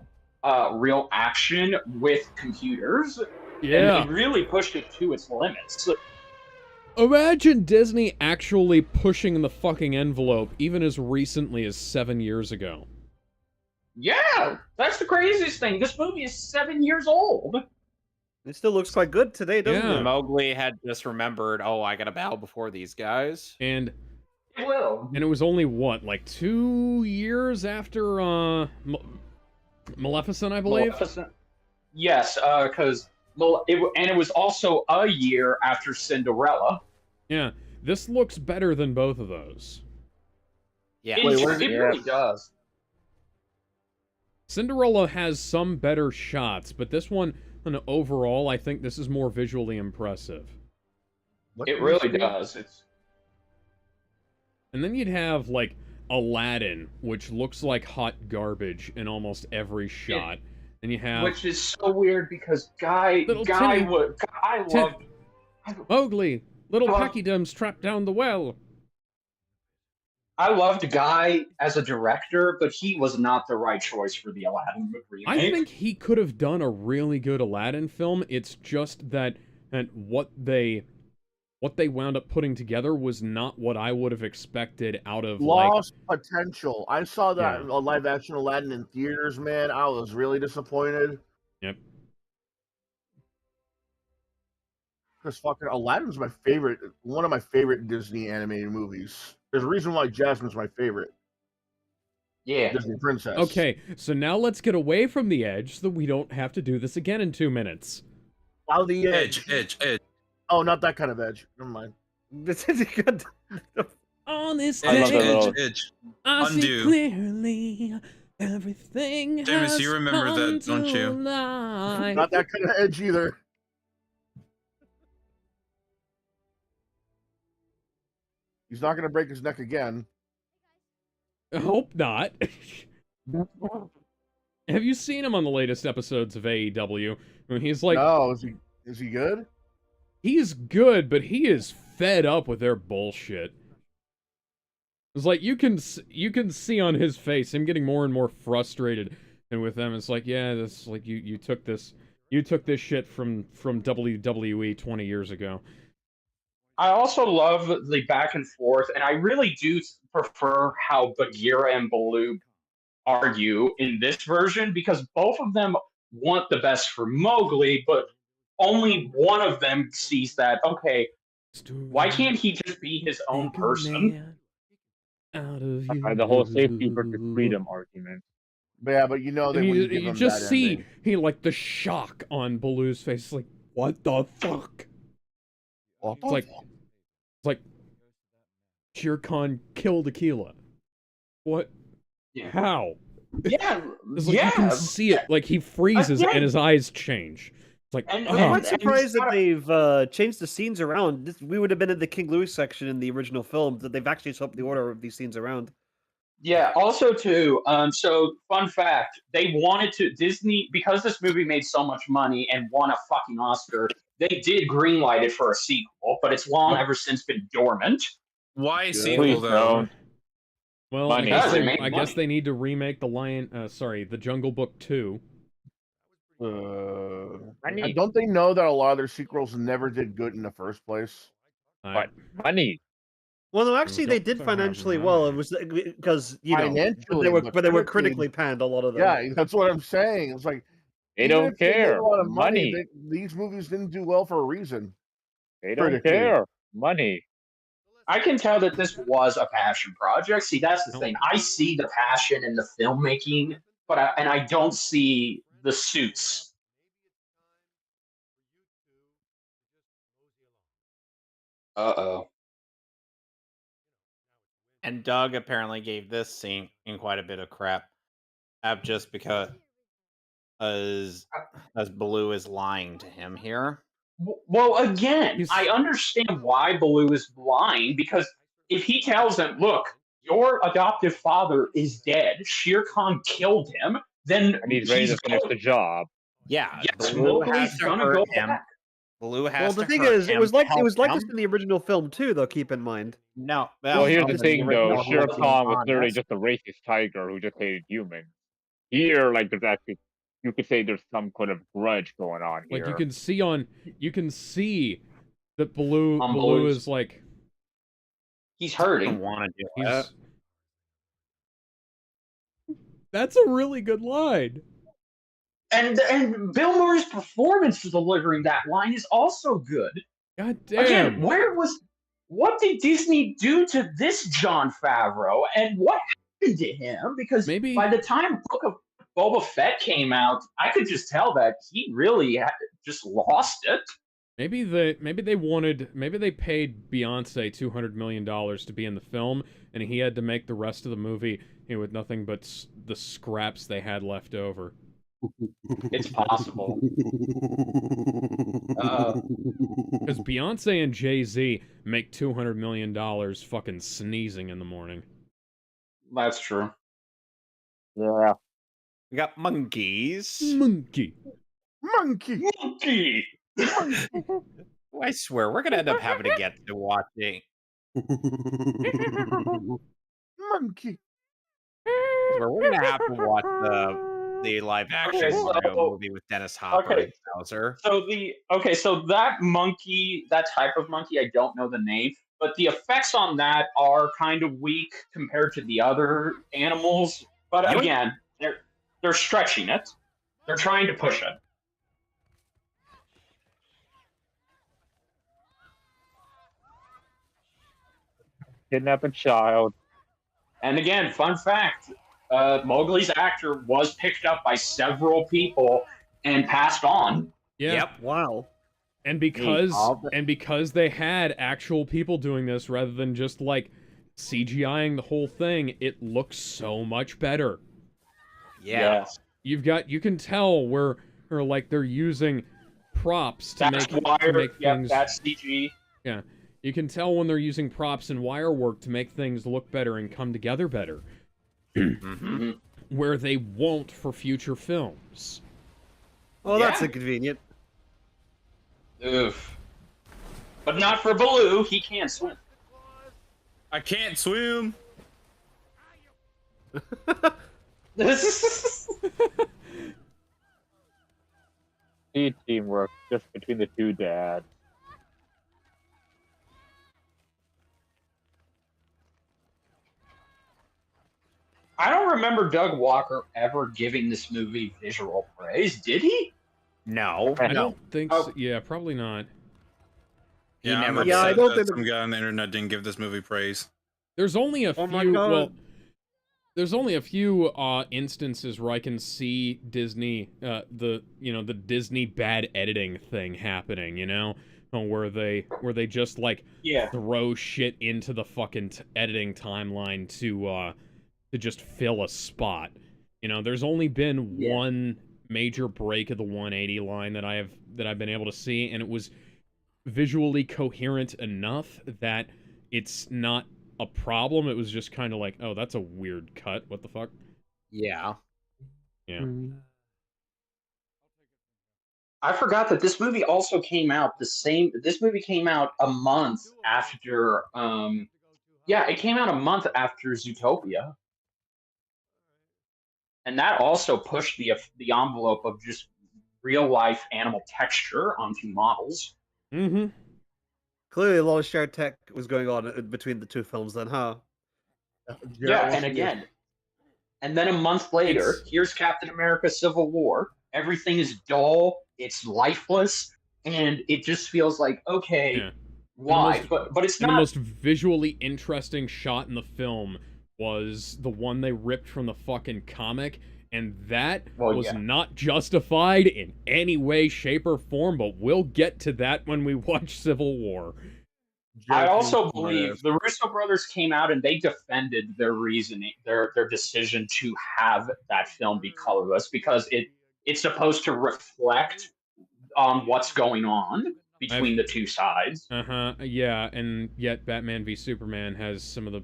action with computers. Yeah. And it really pushed it to its limits. Imagine Disney actually pushing the fucking envelope even as recently as 7 years ago. Yeah, that's the craziest thing. This movie is 7 years old. It still looks quite good today, doesn't Yeah. it? Mowgli had just remembered, oh, I gotta bow before these guys. And It will. it was only, what, like 2 years after, Maleficent, I believe? Maleficent. Yes, because it was also a year after Cinderella. Yeah. This looks better than both of those. Yeah. It really does. Cinderella has some better shots, but this one, overall, I think this is more visually impressive. It really does. And then you'd have, like, Aladdin, which looks like hot garbage in almost every shot. And you have... Which is so weird because I loved... Mowgli! Little Pachyderm's trapped down the well! I loved Guy as a director, but he was not the right choice for the Aladdin remake. I think he could have done a really good Aladdin film. It's just that what they wound up putting together was not what I would have expected out of Lost potential. I saw that a live action Aladdin in theaters, man. I was really disappointed. Yep. Because fucking Aladdin's one of my favorite Disney animated movies. There's a reason why Jasmine's my favorite. Yeah. Disney princess. Okay, so now let's get away from the edge so that we don't have to do this again in 2 minutes. Wow, the Edge. Oh, not that kind of edge. Never mind. This is good. On this Edge, day, edge. I see Undo. clearly everything Seamus, has you remember come that, don't to you? light. Not that kind of edge either. He's not going to break his neck again. I hope not. Have you seen him on the latest episodes of AEW? I mean, he's like, no, is he good? He's good, but he is fed up with their bullshit. It's like you can see on his face him getting more and more frustrated, and with them, it's like, yeah, this like you took this shit from WWE 20 years ago. I also love the back and forth, and I really do prefer how Bagheera and Baloo argue in this version because both of them want the best for Mowgli, but only one of them sees that, okay, why can't he just be his own person? Out of you. The whole safety versus freedom argument. Yeah, but you know they wouldn't give you him just that see ending. he like the shock on Baloo's face, like what the fuck? It's like Shere Khan killed Aquila. What? Yeah. How? Yeah, It's like you can see it, like he freezes and his eyes change. It's like, I'm quite surprised that they've changed the scenes around. We would have been in the King Louis section in the original film, that they've actually swapped the order of these scenes around. Yeah, also too, so fun fact, they wanted to, Disney, because this movie made so much money and won a fucking Oscar, they did greenlight it for a sequel, but it's long ever since been dormant. Why Please sequel though? Well, I guess they need to remake the Jungle Book 2. Don't they know that a lot of their sequels never did good in the first place? But money. Well, no, actually, they did financially well. It was because financially, but they were critically panned. A lot of them. Yeah, that's what I'm saying. It's like they even don't if they made care. a lot of money. Money. These movies didn't do well for a reason. They don't care. Money. I can tell that this was a passion project. See, that's the thing. I see the passion in the filmmaking, but I don't see the suits. Uh-oh. And Doug apparently gave this scene in quite a bit of crap, just because as Baloo is lying to him here. Well, again, I understand why Baloo is lying, because if he tells him, look, your adoptive father is dead, Shere Khan killed him, then and he's ready to finish the job. Yeah, yes, Mowgli's gonna go back. Baloo has Well, the thing is, it was like this in the original film too, though. Keep in mind. No. Well, here's the thing, though. Shere Khan was literally just a racist tiger who just hated humans. Here, like, there's actually, you could say there's some kind of grudge going on here. Like you can see that Baloo is like he's hurting. Want to do it. That's a really good line. And Bill Murray's performance for delivering that line is also good. God damn. Again, what did Disney do to this Jon Favreau, and what happened to him? Because by the time Book of Boba Fett came out, I could just tell that he really just lost it. Maybe they paid Beyonce $200 million to be in the film, and he had to make the rest of the movie with nothing but the scraps they had left over. It's possible. Because Beyonce and Jay-Z make $200 million fucking sneezing in the morning. That's true. Yeah. We got monkeys. Monkey. I swear, we're gonna end up having to get to watching. Monkey. We're gonna have to watch the live action Mario movie with Dennis Hopper and Bowser. So that monkey, that type of monkey, I don't know the name, but the effects on that are kind of weak compared to the other animals. But again, they're stretching it. They're trying to push it. Kidnap a child. And again, fun fact, Mowgli's actor was picked up by several people and passed on. Yeah. Yep. Wow. And because they had actual people doing this rather than just like CGIing the whole thing, it looks so much better. Yeah. Yes. You can tell where like they're using props to make things. That's CG. Yeah. You can tell when they're using props and wire work to make things look better and come together better. Where they won't for future films. Oh, that's inconvenient. Oof. But not for Baloo. He can't swim. I can't swim. See teamwork just between the two dads. I don't remember Doug Walker ever giving this movie visual praise. Did he? No. I don't think so. Yeah, probably not. Yeah, I'm Yeah, I upset don't that think some guy on the internet didn't give this movie praise. There's only a Oh my few. God. Well, there's only a few instances where I can see Disney, the Disney bad editing thing happening. Where they just like throw shit into the fucking editing timeline to just fill a spot. There's only been one major break of the 180 line that I've been able to see, and it was visually coherent enough that it's not a problem. It was just kind of like, oh, that's a weird cut. What the fuck? Yeah. Yeah. I forgot that this movie also came out This movie came out a month after. It came out a month after Zootopia, and that also pushed the envelope of just real life animal texture onto models. Mm-hmm. Clearly, a lot of shared tech was going on between the two films, then, huh? Yeah, and again, and then a month later, here's Captain America: Civil War. Everything is dull, it's lifeless, and it just feels like, okay, why? But it's not. The most visually interesting shot in the film was the one they ripped from the fucking comic, and that was not justified in any way, shape, or form, but we'll get to that when we watch Civil War. I also believe the Russo brothers came out and they defended their reasoning, their decision to have that film be colorless, because it's supposed to reflect on what's going on between the two sides. Yeah, and yet Batman v Superman has some of the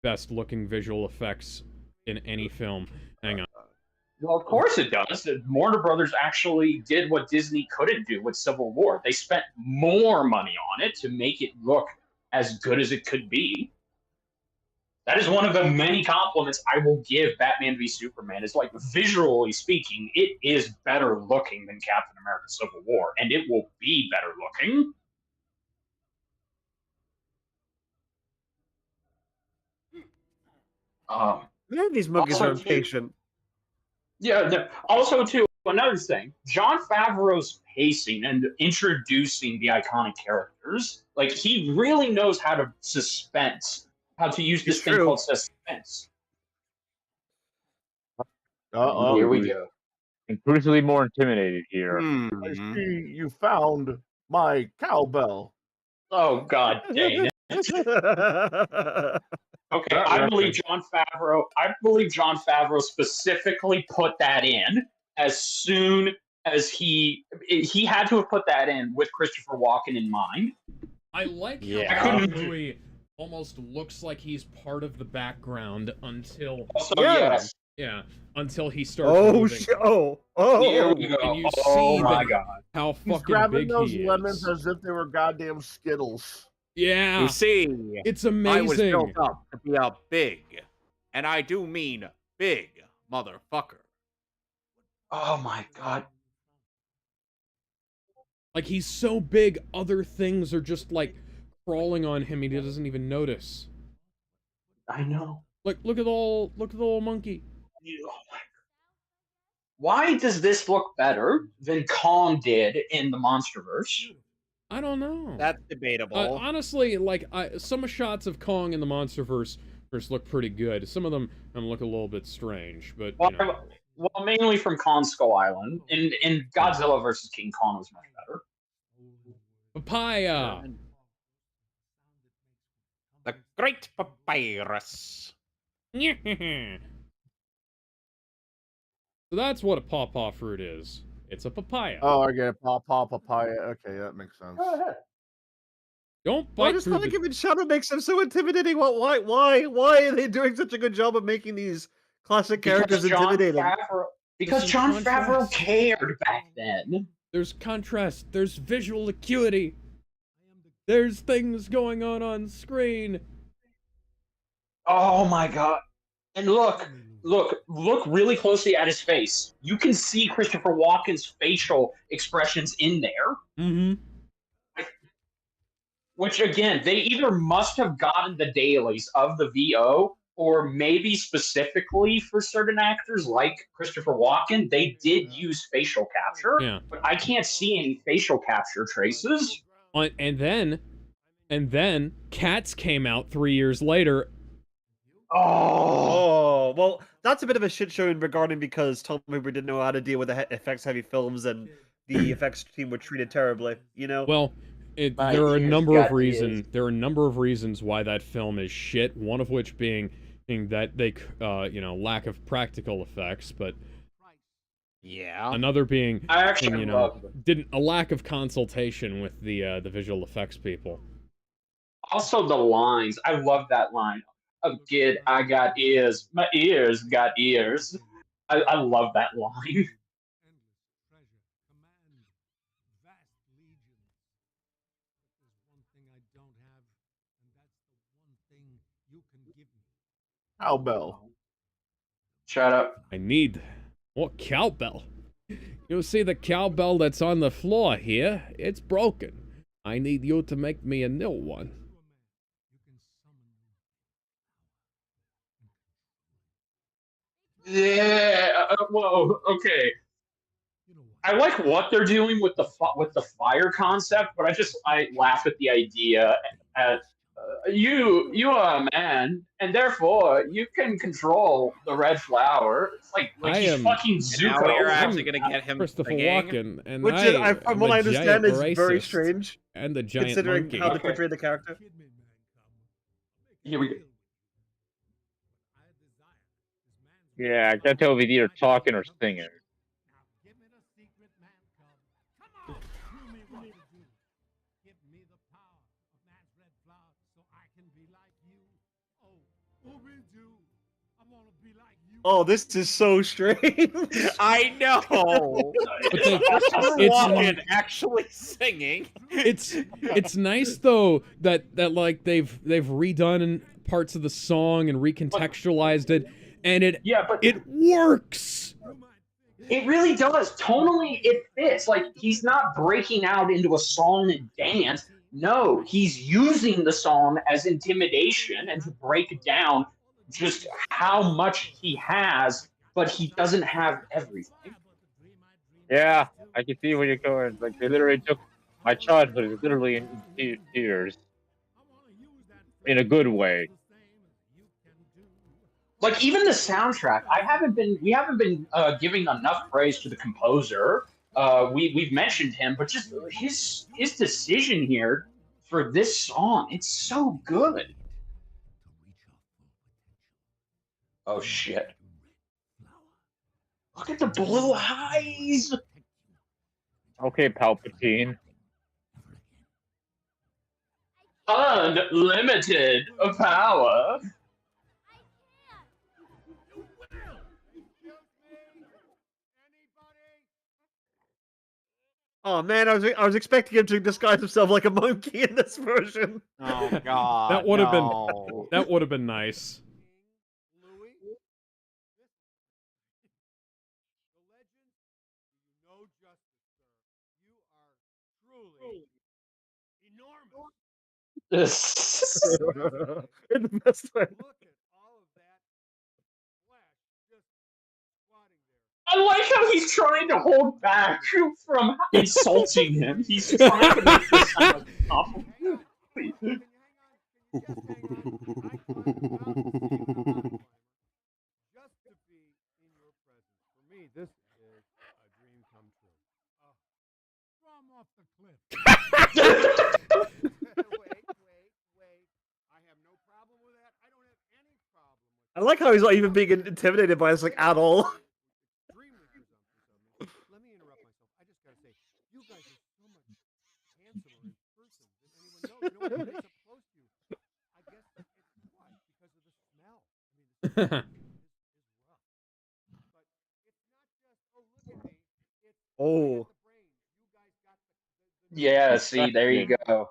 best looking visual effects in any film. Hang on. Well, of course it does. Warner Brothers actually did what Disney couldn't do with Civil War. They spent more money on it to make it look as good as it could be. That is one of the many compliments I will give Batman v Superman. Is like, visually speaking, it is better looking than Captain America: Civil War, and it will be better looking. These monkeys are impatient. Yeah. Also, too, another thing, Jon Favreau's pacing and introducing the iconic characters, like, he really knows how to use this thing called suspense. Here we go. Increasingly more intimidated here. I see you found my cowbell. Oh, God dang it. Okay, I believe Jon Favreau specifically put that in as soon as he had to have put that in with Christopher Walken in mind. I like how Louis almost looks like he's part of the background until until he starts moving. Here we go. And you see my God. How He's fucking grabbing big those he lemons is. as if they were goddamn Skittles. Yeah. You see, it's amazing. I was built up to be a big, and I do mean big, motherfucker. Oh my God. Like, he's so big, other things are just like crawling on him. He doesn't even notice. I know. Like, look at the little monkey. Why does this look better than Kong did in the MonsterVerse? I don't know. That's debatable. Honestly, like, some shots of Kong in the MonsterVerse look pretty good. Some of them look a little bit strange, but well, mainly from Kong Skull Island. In Godzilla vs. King Kong was much better. Papaya. The Great Papyrus. So that's what a pawpaw fruit is. It's a papaya. Oh, I get it. Pawpaw papaya. Okay, that makes sense. Go ahead. Don't bite Why does Comic Image Shadow makes them so intimidating? Why are they doing such a good job of making these classic characters intimidating? Because Jon Favreau cared back then. There's contrast. There's visual acuity. There's things going on screen. Oh my God. And look really closely at his face. You can see Christopher Walken's facial expressions in there. Mm-hmm. Which, again, they either must have gotten the dailies of the VO or maybe specifically for certain actors like Christopher Walken, they did use facial capture, Yeah. but I can't see any facial capture traces. And then Cats came out 3 years later. Oh, well, that's a bit of a shit show regarding because Tom Hooper didn't know how to deal with the effects-heavy films, and the effects team were treated terribly. You know. Well, there are a number of reasons. There are a number of reasons why that film is shit. One of which being that they, lack of practical effects, but yeah. Another being, I actually a lack of consultation with the visual effects people. Also, the lines. I love that line. Oh, kid, I got ears. My ears got ears. I love that line. Cowbell. Shut up. I need more cowbell. You see the cowbell that's on the floor here? It's broken. I need you to make me a new one. Yeah. Whoa. Okay. I like what they're doing with the fire concept, but I laugh at the idea. You are a man, and therefore you can control the red flower. It's like he's fucking Zuko. Now we're actually gonna get him Christopher singing. Walken, and Which is, from what I understand, is very strange. And the giant considering monkey. how they portray the character. Here we go. Yeah, I can't tell if he's either talking or singing. Oh, this is so strange. I know. It's Walken actually singing. It's nice though that like they've redone parts of the song and recontextualized it, and it works. It really does. Tonally, it fits. Like, he's not breaking out into a song and dance. No, he's using the song as intimidation and to break down just how much he has, but he doesn't have everything. Yeah, I can see where you're going. Like, they literally took my childhood, literally in tears. In a good way. Like, even the soundtrack, we haven't been giving enough praise to the composer. We've mentioned him, but just his decision here for this song, it's so good. Oh shit! Look at the blue eyes. Okay, Palpatine. Unlimited power. Oh man, I was expecting him to disguise himself like a monkey in this version. Oh god. That would have been nice. In the best way. I like how he's trying to hold back from insulting him. He's trying to make this sound awful. I like how he's not even being intimidated by us, like, at all. Oh. Yeah, see, there you go.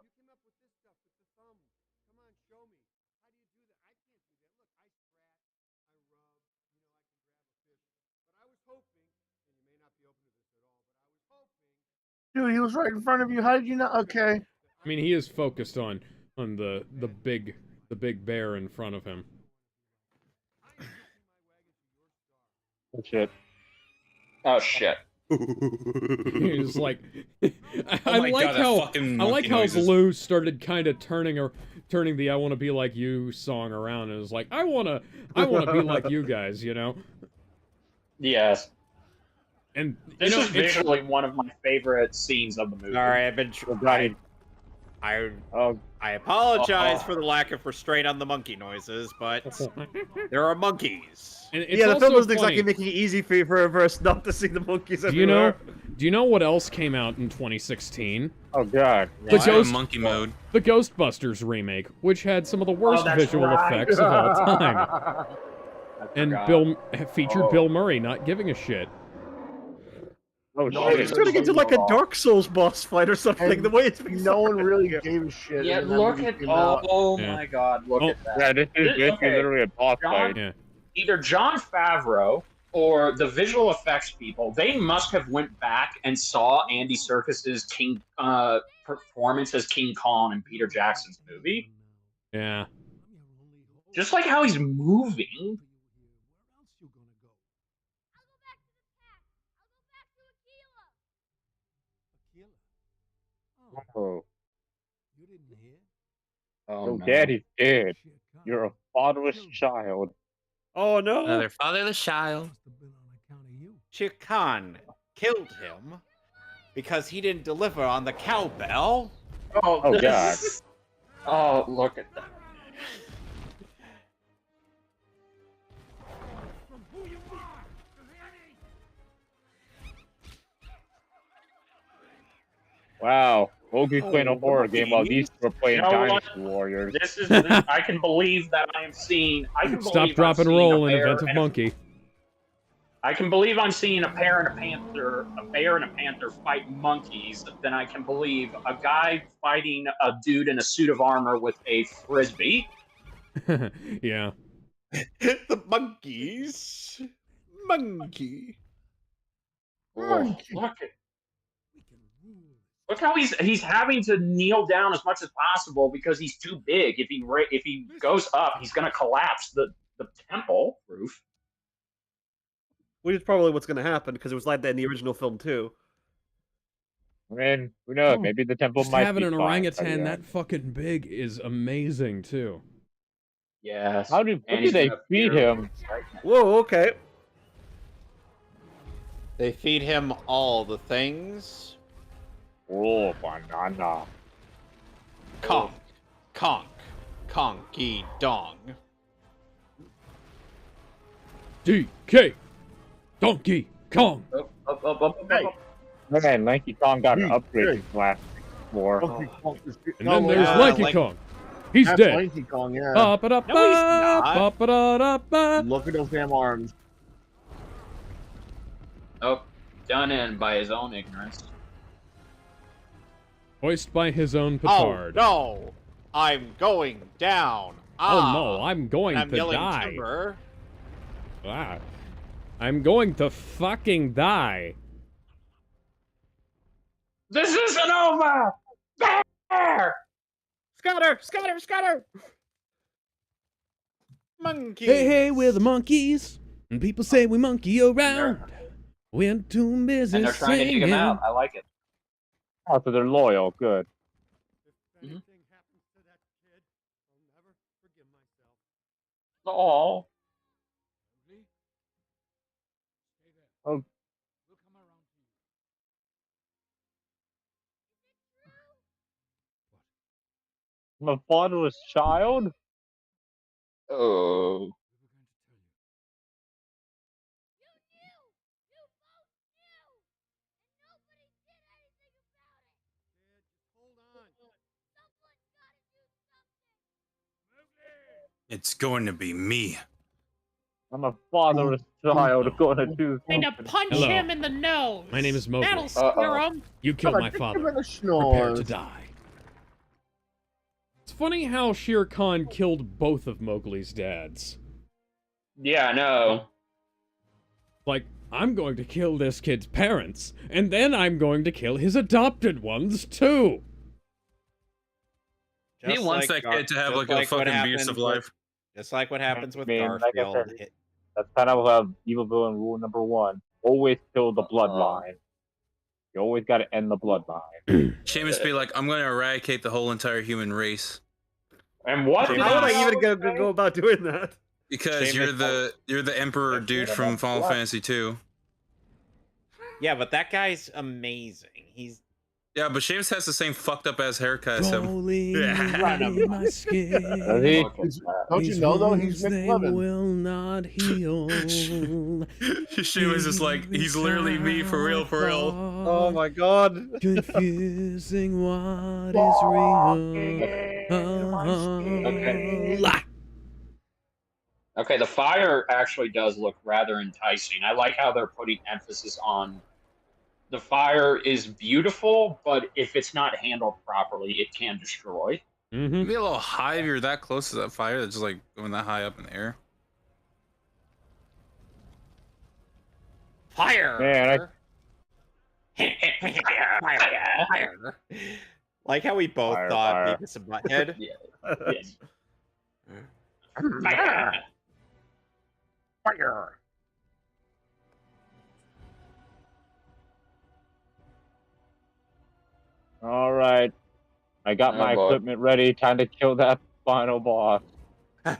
Dude, he was right in front of you. How did you not? Okay. I mean, he is focused on the big bear in front of him. Oh shit. Oh shit. He's like, Oh my God, that fucking I like monkey how noises. Blue started kind of turning the "I want to be like you" song around, and it was like, I wanna be like you guys, you know. Yes. And This you know, is visually one of my favorite scenes of the movie. Sorry, I've been. I apologize for the lack of restraint on the monkey noises, but there are monkeys. And it's yeah, the film also isn't exactly making it easy for us not to see the monkeys everywhere. Do you know what else came out in 2016? Oh god. Monkey mode. The Ghostbusters remake, which had some of the worst visual effects of all time. And featured Bill Murray not giving a shit. Oh No, shit. it's turning into like a Dark Souls boss fight or something. And the way it's being no one really gave a shit. Yeah, when that look movie at came out. my god, look at that. Yeah, this is literally a boss fight. Yeah. Either Jon Favreau or the visual effects people, they must have went back and saw Andy Serkis's performance as King Kong in Peter Jackson's movie. Yeah. Just like how he's moving. Oh. Oh, Your no. daddy's dead. You're a fatherless child. Oh no! Another fatherless child. Khan killed him because he didn't deliver on the cowbell. Oh god. Oh, look at that. Wow. Mowgli's playing a horror game while these two are playing Dynasty Warriors. This is. I can believe that I am seeing. Stop, drop, and roll in Event of Monkey. I can believe I'm seeing a bear and a panther fight monkeys. Then I can believe a guy fighting a dude in a suit of armor with a frisbee. Yeah. The monkeys. Monkey. Oh, look how he's having to kneel down as much as possible because he's too big. If he goes up, he's gonna collapse the temple roof. Which is probably what's going to happen because it was like that in the original film too. I mean, who knows? Maybe the temple Just might having be an fine, orangutan that fucking big is amazing too. Yes. How did they feed him? Whoa, okay. They feed him all the things. Oh, banana. Conk. Conk. Conky dong. DK. Donkey Kong. Man, Lanky Kong got an upgrade from last war. And then there's Lanky Kong. He's That's dead. Lanky Kong, yeah. No, he's not. Look at those damn arms. Oh, done in by his own ignorance. Hoist by his own Oh petard. no! I'm going down. Oh no, I'm going I'm to yelling die. timber. Ah. I'm going to fucking die. This isn't over! There! Scatter! Monkey. Hey, we're the monkeys. And people say we monkey around. We're too busy And they're trying to dig him out. I like it. Oh, so they're loyal. Good. Oh. Oh. I'm a fatherless child? Oh. It's going to be me. I'm a fatherless child going to do Going to something. punch Hello. him in the nose. My name is Mowgli. That'll scare him. You killed my father. Prepare to die. It's funny how Shere Khan killed both of Mowgli's dads. Yeah, I know. Like, I'm going to kill this kid's parents, and then I'm going to kill his adopted ones, too. He wants that kid to have like a fucking abusive life. Just like what happens with Man, like I Garfield. said- That's kind of evil villain rule number 1. Always kill the bloodline. You always got to end the bloodline. Seamus be like, I'm going to eradicate the whole entire human race. And what? How would I even go about doing that? Because Seamus you're the emperor dude from Final Fantasy 2. Yeah, but that guy's amazing. He's Yeah, but Seamus has the same fucked up ass haircut as him. My skin. Don't you know though? He's McLovin. Will not heal. Seamus is like, he's literally me for real, for real. Oh my god. Confusing what is real. Okay, the fire actually does look rather enticing. I like how they're putting emphasis on the fire is beautiful, but if it's not handled properly, it can destroy. It'd be a little high if you're that close to that fire that's just like going that high up in the air. fire. Man, Fire. Like how we both thought Beavis and Butthead. Yes. Fire. Fire. all right. I got my equipment ready. Time to kill that final boss. I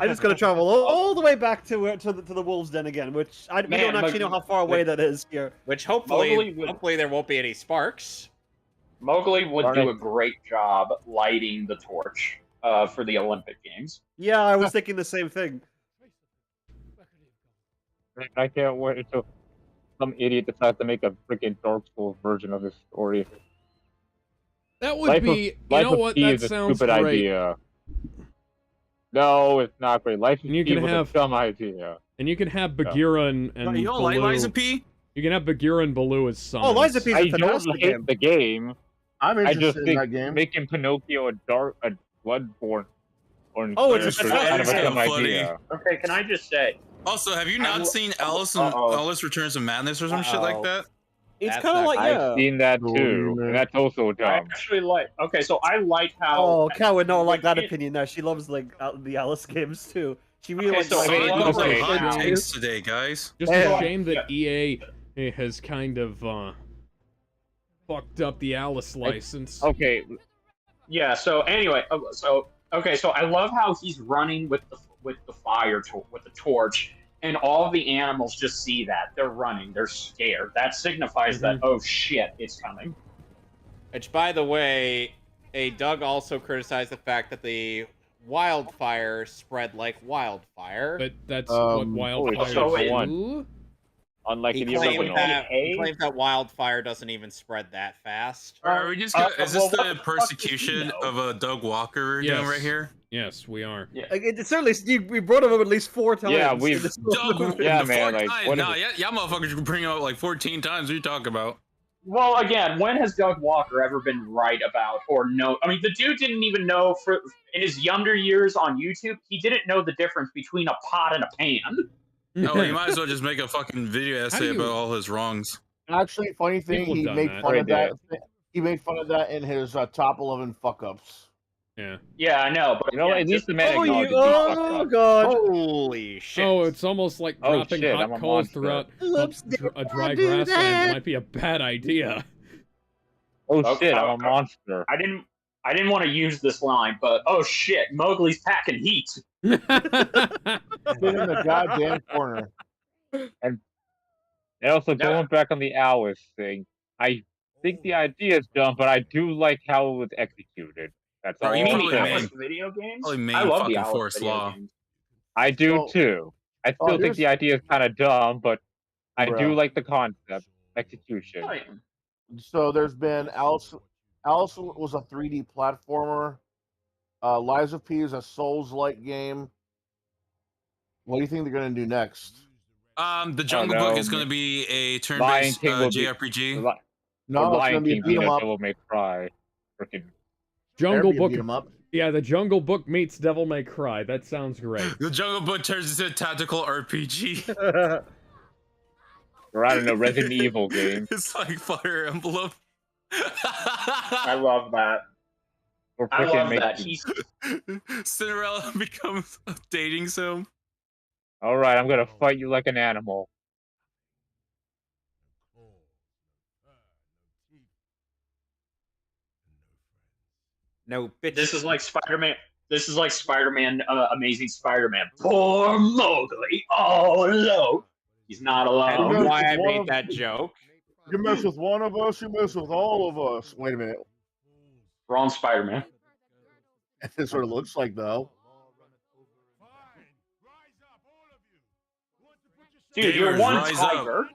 just got to travel all the way back to the wolves' den again, which we don't actually know how far away that is here. Which hopefully there won't be any sparks. Mowgli would do a great job lighting the torch for the Olympic Games. Yeah, I was thinking the same thing. I can't wait until some idiot decides to make a freaking Dark Souls version of this story. That would be, you know what, that sounds stupid great. idea. No, it's not great. Life of You P can was have a dumb idea. And you can have Bagheera and You don't like Baloo. Liza P? You can have Bagheera and Baloo as summons. Oh, Liza P's a I don't fantastic hate game. the game. I'm I interested just in think that game. making Pinocchio a Bloodborne. Oh, it's character a is kind of a fantastic dumb funny. idea. Okay, can I just say? Also, have you not seen Alice Returns to Madness or some shit like that? It's That's kind of not- like, yeah. I've seen that too, and that's also I dumb. actually like. Okay, so I like how. Oh, Kat would not like that opinion there. She loves like the Alice games too. She really likes. so So I love some how- hot takes today, guys. Just Yeah. a shame that EA has kind of fucked up the Alice license. Okay, Yeah. So anyway, so I love how he's running with the fire with the torch, and all the animals just see that they're running, they're scared. That signifies that oh shit, it's coming. Which, by the way, Doug also criticized the fact that the wildfire spread like wildfire. But that's what wildfire do. unlike He in the claimed original. that wildfire doesn't even spread that fast. Are we just is this the persecution of a Doug Walker we're doing right here? Yes, we are. Yeah. Like, it certainly, we brought him up at least 4 times. Yeah, we've- Doug, Yeah, the man, 4 like, times. what Nah, is- y'all motherfuckers can bring it up like 14 times. What are you talking about? Well, again, when has Doug Walker ever been right about or know? I mean, the dude didn't even know in his younger years on YouTube. He didn't know the difference between a pot and a pan. No, you might as well just make a fucking video essay about all his wrongs. Actually, funny thing, People he have made done fun that. of that. He made fun of that in his top 11 fuck ups. Yeah. Yeah, I know, but You know, at least the man Oh, acknowledged oh god. Holy shit. Oh, it's almost like Oh, dropping shit, I'm hot a coals monster. throughout Oops, a dry do grassland that. might be a bad idea. Oh Okay, shit, I'm a okay. monster. I didn't want to use this line, but oh shit, Mowgli's packing heat. Get in the goddamn corner. And also going back on the Alice thing, I think the idea is dumb, but I do like how it was executed. That's all. Bro, you You mean mean the the main- Alice video games? probably main I love fucking the Alice Forest video Law. games. I do So- too. I still think here's- the idea is kind of dumb, but I do Bruh. like the concept. Execution. Right. So there's been Alice. Alice was a 3D platformer. Liza P is a Souls-like game. What do you think they're gonna do next? The Jungle no, Book is going to be a Lion turn-based King will be- JRPG. The No, it's Lion gonna be King beat 'em up. Devil May Cry. Freaking Jungle Better be a Book. beat 'em up. Yeah, the Jungle Book meets Devil May Cry. That sounds great. The Jungle Book turns into a tactical RPG. or I don't know, Resident Evil game. It's like Fire Emblem. I love that. I love that. Cinderella becomes a dating sim. All right, I'm gonna fight you like an animal. No, bitch. This is like Spider-Man. This is like Spider-Man, Amazing Spider-Man. Poor Mowgli, all alone. He's not I don't alone. know why I made that joke. You mess with one of us, you mess with all of us. Wait a minute. Wrong Spider-Man. That's what it looks like, though. Dude, you're Gamers, one rise tiger.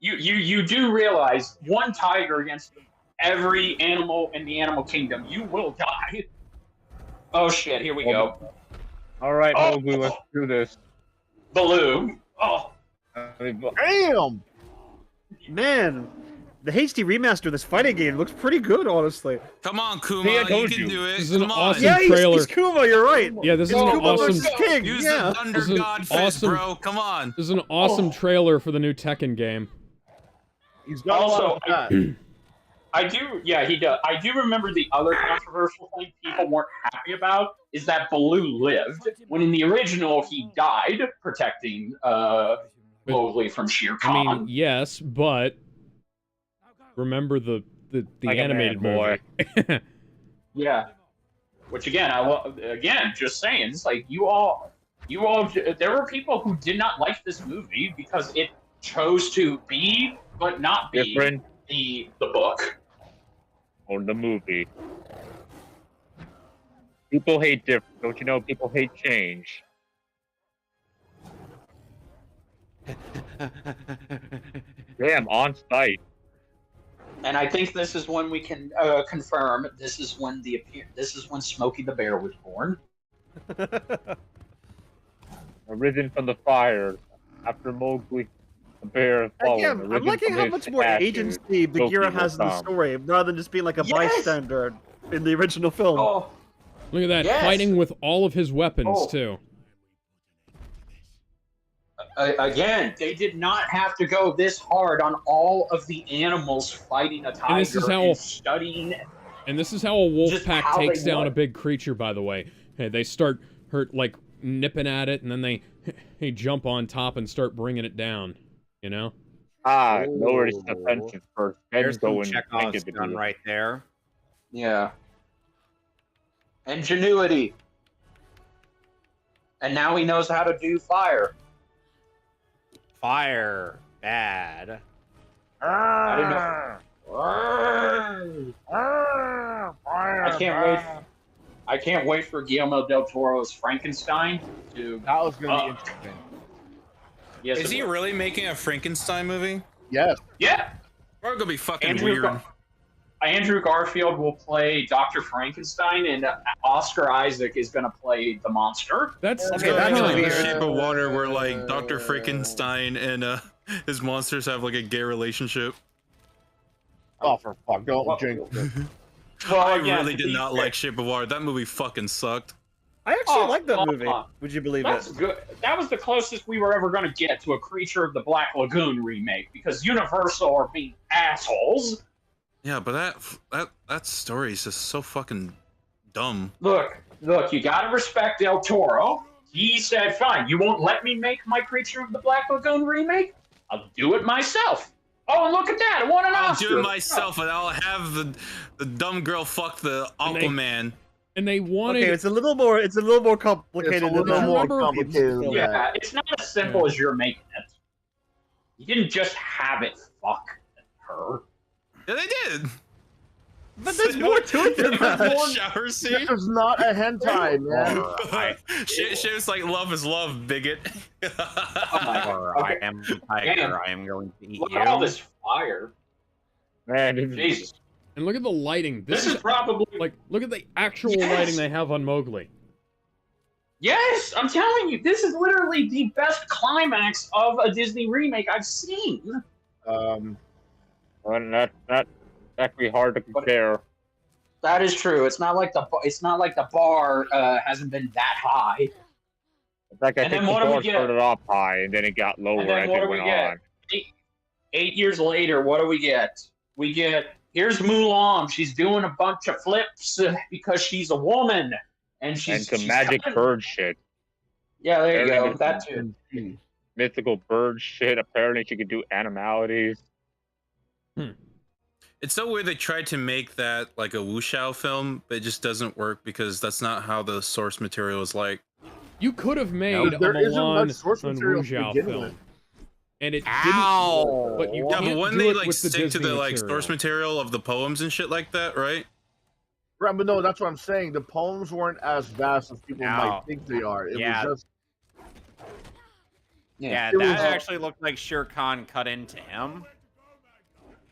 You do realize one tiger against every animal in the animal kingdom, you will die. Oh shit, here we go. All right, Mowgli, let's do this. Baloo. Oh. Damn! Man, the HD remaster of this fighting game looks pretty good, honestly. Come on, Kuma, you can do it. This is an Come on. awesome Yeah, trailer. he's Kuma, you're right. Yeah, this is an Kuma awesome. versus King. Use Yeah. the Thunder This is an God fist, awesome- bro. Come on. This is an awesome trailer for the new Tekken game. He's got Also, a lot of that. I do, yeah, he does. I do remember the other controversial thing people weren't happy about is that Baloo lived, when in the original he died protecting Mowgli from Shere I Khan. mean, yes, but remember the Like a animated man, movie. Yeah. Which again, just saying, it's like you all, there were people who did not like this movie because it chose to be, but not be, Different. the book. Or the movie. People hate different. Don't you know? People hate change. Damn, on site. And I think this is when we can confirm this is when Smokey the Bear was born. Arisen from the fire after Mowgli, the bear has fallen. Again, I'm arisen liking from how his much more ashes, agency Bagheera Loki will has in the come. story, rather than just being like a Yes! bystander in the original film. Oh, Look at that, Yes! fighting with all of his weapons Oh. too. again, they did not have to go this hard on all of the animals fighting a tiger And this is how- and studying. And this is how a wolf Just pack how they takes down want. a big creature, by the way. Hey, they start like nipping at it, and then they jump on top and start bringing it down. You know? Lower his defenses first. Then There's go some and Chekhov's take it gun right there. Yeah. Ingenuity. And now he knows how to do fire. Fire. Bad. I didn't know. I can't wait for Guillermo del Toro's Frankenstein to. That was going to be interesting. Yes, Is he really making a Frankenstein movie? Yes. Yeah. Or gonna be fucking Andrew weird. Andrew Garfield will play Dr. Frankenstein, and Oscar Isaac is going to play the monster. That's It's Okay, gonna that's be like The weird. Shape of Water, where like Dr. Frankenstein and his monsters have like a gay relationship. Oh, for fuck, don't jingle it. Well, I again, really to did be not fair- like Shape of Water. That movie fucking sucked. I actually like that come movie. on. Would you believe That's it? good. That was the closest we were ever going to get to a Creature of the Black Lagoon remake, because Universal are being assholes. Yeah, but that story is just so fucking dumb. Look, you got to respect Del Toro. He said, fine, you won't let me make my Creature of the Black Lagoon remake? I'll do it myself. Oh, and look at that, it won an I'll Oscar. do it myself, and I'll have the dumb girl fuck the Aquaman. And they wanted. Okay, it's a little more complicated It's a than little that. more Remember- complicated than Yeah, that. it's not as simple as you're making it. You didn't just have it fuck her. Yeah, they did. But there's more to it than that. The shower scene. This is not a hentai, man. She was like, "Love is love, bigot." I am tiger. Damn. I am going to eat Look you. at all this fire. Man, Jesus. And look at the lighting. This is probably... like, look at the actual Yes! lighting they have on Mowgli. Yes, I'm telling you, this is literally the best climax of a Disney remake I've seen. and that's actually hard to compare. That is true. It's not like the bar hasn't been that high. In fact, I And think then the what do we bar get? started off high and then it got lower And then as what it do we went get? on. 8 years later, what do we get? We get here's Mulan. She's doing a bunch of flips because she's a woman, and she's some magic bird shit. Yeah, there you go. That too. Mythical bird shit. Apparently, she could do animalities. It's so weird they tried to make that like a wuxia film, but it just doesn't work because that's not how the source material is like. You could have made a Mulan and Wuxiao film, and it didn't. But you can't but when do they it like with the stick to Disney the like material. source material of the poems and shit like that, right? Right, but no, that's what I'm saying. The poems weren't as vast as people No. might think they are. It Yeah. was just. Yeah, It that was- actually looked like Shere Khan cut into him.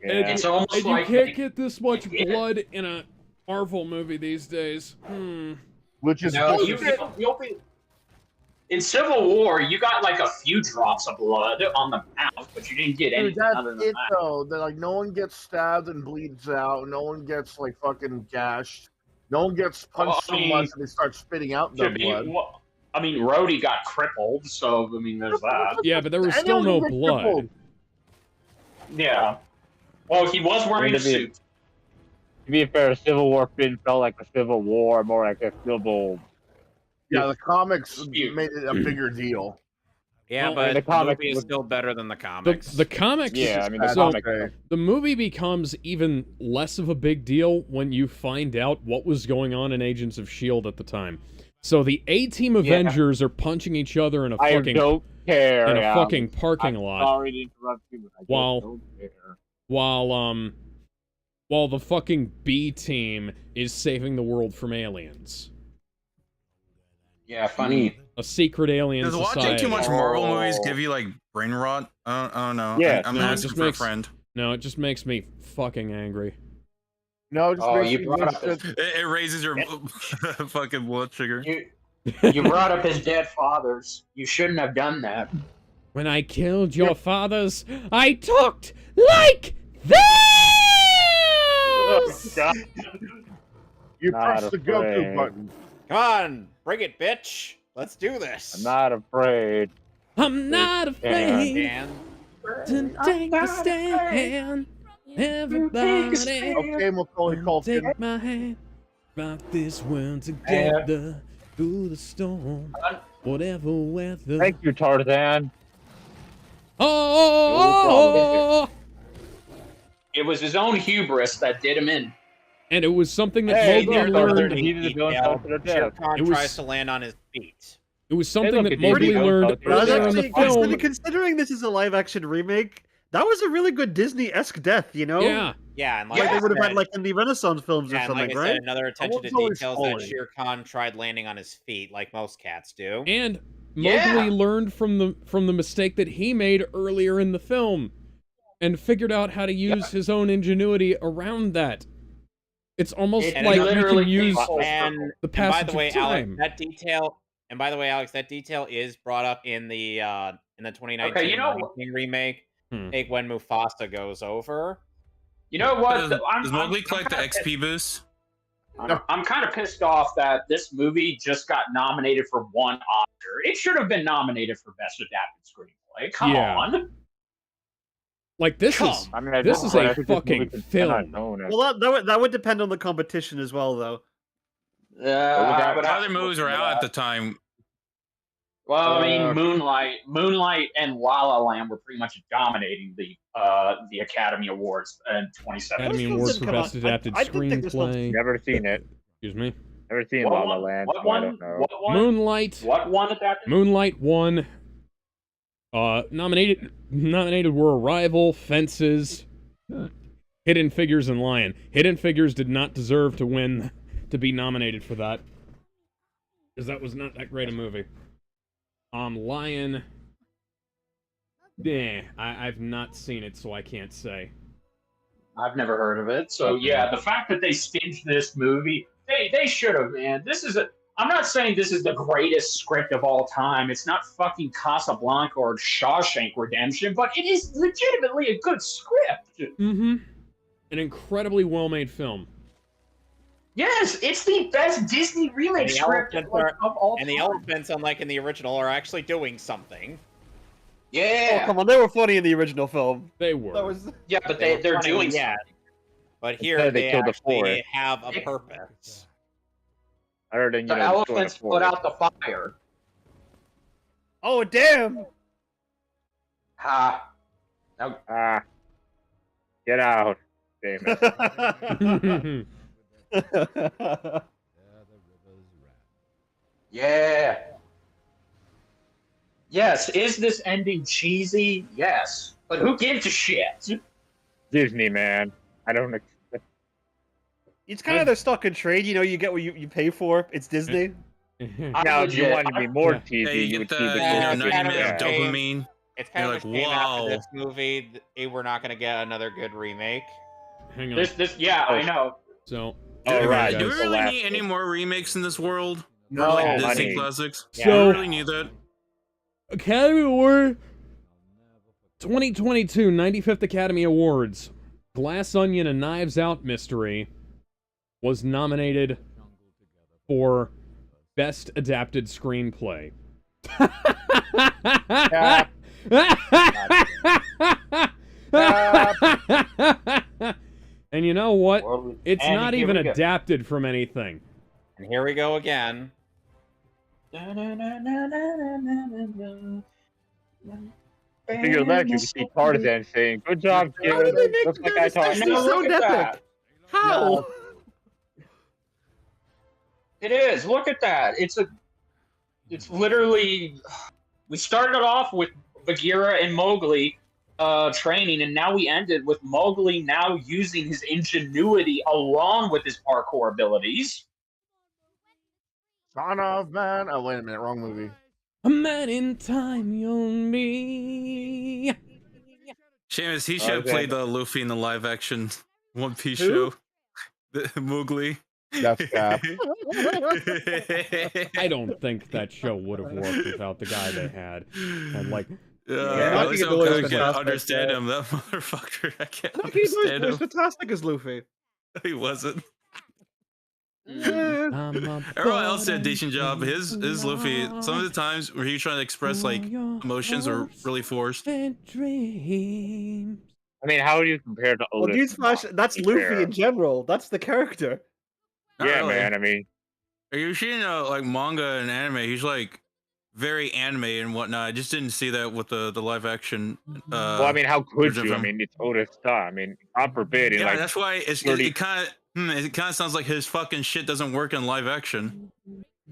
And, It's almost and like you can't get this much blood in a Marvel movie these days. Which is No, you'll be in Civil War. You got like a few drops of blood on the mouth, but you didn't get Dude, anything that's other than it that. though. That like no one gets stabbed and bleeds out. No one gets like fucking gashed. No one gets punched Well, I so mean, much that they start spitting out the To be- blood. well, I mean, Rhodey got crippled, so I mean, there's that. Yeah, but there was And still no get blood. crippled. Yeah. Well, he was wearing a suit. To be fair, Civil War didn't felt like a Civil War, more like a civil. Yeah, the comics made it a bigger deal. Yeah, Well, but the the comic movie is was- still better than the comics. The comics. Yeah, I mean, the so comic. the movie becomes even less of a big deal when you find out what was going on in Agents of S.H.I.E.L.D. at the time. So the A-Team Avengers are punching each other in a I fucking don't care. in a yeah. fucking parking I'm lot. Sorry to interrupt you, but I just While- don't care. While the fucking B-Team is saving the world from aliens. Yeah, funny. A secret alien Does watching society. too much Marvel movies give you like brain rot? I don't know. Yeah, I'm no, it asking just for makes- a friend. No, it just makes me fucking angry. No, it just Oh, makes you me brought wish up that- his, It raises your fucking blood sugar. you brought up his dead fathers. You shouldn't have done that. When I killed your fathers, I talked like this! You Not press the go-to afraid. button. Come on, bring it, bitch. Let's do this. I'm not afraid. I'm not afraid Dan. to take a stand. Everybody, Okay, Macaulay Culkin. take my hand. Rock this world together through the storm. Whatever weather. Thank you, Tarzan. Oh! It was his own hubris that did him in. And it was something that Hey, Mowgli there's learned. another He did his own detail. self to Shere death. Khan It was- tries to land on his feet. It was something look that at these Mowgli videos learned out there. That's earlier in the actually, film. considering this is a live-action remake, that was a really good Disney-esque death, you know? Yeah. Yeah, and like Like I they would have said, had like in the Renaissance films or yeah, and something, like I right? said, another attention to was always details that following. Shere Khan tried landing on his feet, like most cats do. And Yeah. Mowgli learned from the mistake that he made earlier in the film and figured out how to use his own ingenuity around that. It's almost It like you literally can use came full And, circle. the and by passage the way, of Alex, time. that detail. And by the way, Alex, that detail is brought up in the 2019 Okay, you know Lion what- King remake. Hmm. Like when Mufasa goes over. You know what? Does Mowgli collect the kinda XP boost? I'm kind of pissed off that this movie just got nominated for one Oscar. It should have been nominated for Best Adapted Screenplay. Come Yeah. on. Like this Come. is I mean, I This don't is know, a I think this fucking movie could film. stand on its own. Well, that would depend on the competition as well, though. Other movies were out at the time. Well, I mean, Moonlight, and La La Land were pretty much dominating the Academy Awards in 2017. Academy Those Award films for didn't come Best out- Adapted I didn't think this one- Screenplay. Never seen it. Excuse me. Never seen What La La one? Land. What so I one? don't know. What one? Moonlight. What one adapted? Moonlight won. Nominated were Arrival, Fences, Hidden Figures, and Lion. Hidden Figures did not deserve to win, to be nominated for that, because that was not that great a movie. Lion. I've not seen it, so I can't say. I've never heard of it. So yeah, the fact that they staged this movie, they should have, man. I'm not saying this is the greatest script of all time. It's not fucking Casablanca or Shawshank Redemption, but it is legitimately a good script. Mm-hmm. An incredibly well-made film. Yes, it's the best Disney remake And the script elephants of are- all And time. the elephants, unlike in the original, are actually doing something. Yeah. Oh, come on, they were funny in the original film. They were. That was Yeah, but They were they're funny, doing yeah. something. But here Instead, they killed the actually forest. have a purpose. Other than, The elephants put out the fire. Oh damn! Ha! Now, Get out, Seamus. yeah. Yes, is this ending cheesy? Yes. But who gives a shit? Disney, man. I don't expect. It's kind of their stock and trade. You know, you get what you pay for. It's Disney. Now, if you wanted to be more cheesy, you would see the nutty kind of bit of a shame. dopamine. It's kind You're of like, a shame after wow. this movie, we're not going to get another good remake. Hang on. Yeah, I know. So, Oh, right. Do we that's the really last need any one. more remakes in this world? No, Or like Disney honey. classics? So- Do we really need that? Academy Award 2022 95th Academy Awards. Glass Onion and Knives Out Mystery was nominated for Best Adapted Screenplay. And you know what? It's And not here even we go. adapted from anything. And here we go again. To your left, you can see Tarzan saying, "Good job, kid." How did they make Looks like that I taught especially you. so Look at that. epic? How? It is. Look at that. It's literally. We started off with Bagheera and Mowgli training, and now we ended with Mowgli now using his ingenuity along with his parkour abilities. Son of man. Oh, wait a minute. Wrong movie. A man in time, you'll me. Seamus, he should have Okay. played the Luffy in the live action One Piece Who? show. The Mowgli. That's cap. I don't think that show would have worked without the guy they had. And like, I at think least it's I always can't fantastic, understand yeah. him. That motherfucker, I can't Look, he's understand always him. fantastic as Luffy. He wasn't. Yeah. Everyone else did a decent job. His Luffy, some of the times where he was trying to express like emotions were really forced. Dreams. I mean, how do you compare to Well, Otis? Newsflash, that's Be Luffy fair. in general. That's the character. Not Yeah, really. man. I mean, Are you seeing like manga and anime? He's like very anime and whatnot. I just didn't see that with the live action. well, I mean, how could version you? of I him. mean, it's Otis Star. I mean, God forbid. In Yeah, like, that's why it 30 kind of sounds like his fucking shit doesn't work in live action.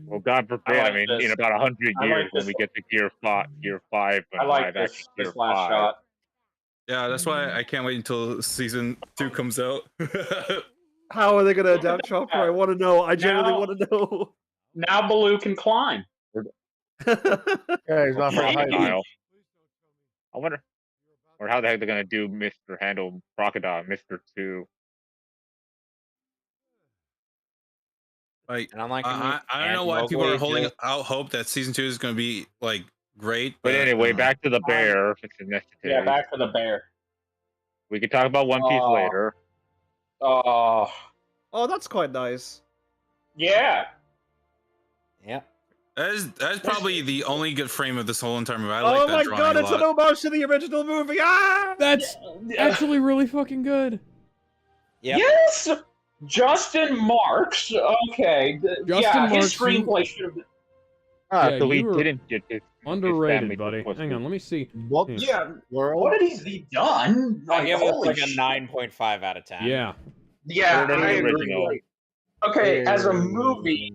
well, God forbid. I I, like mean, this. in about 100 I like years, when this we get to Gear 5, I and like live this action Gear last 5. shot. Yeah, that's why I can't wait until season 2 comes out. How are they going to adapt Chopper? I want to know. I genuinely Now- want to know. Now Baloo can climb. Yeah, he's not for the hype. Kyle. I wonder, or how the heck they're gonna do Mr. Handle Crocodile, Mr. 2. Like, And unlike I don't know why people are holding out hope that season 2 is going to be like great. But anyway, uh, back to the bear, if it's necessary. Yeah, back to the bear. We can talk about One Piece Oh. later. Oh, Oh, that's quite nice. yeah. Yeah. That's probably the only good frame of this whole entire movie. I like Oh that my drawing god, a it's lot. an homage to the original movie. Ah! That's actually really fucking good. Yep. Yes! Justin Marks. Okay. Justin His Marks, screenplay should have been. Yeah, So he you were didn't get his family Underrated, buddy. was Hang on, let me see. What Yeah. world? What had he done? I give it holy like a sh- 9.5 out of 10. Yeah. Yeah, Better than I the agree. original. Okay, as a movie,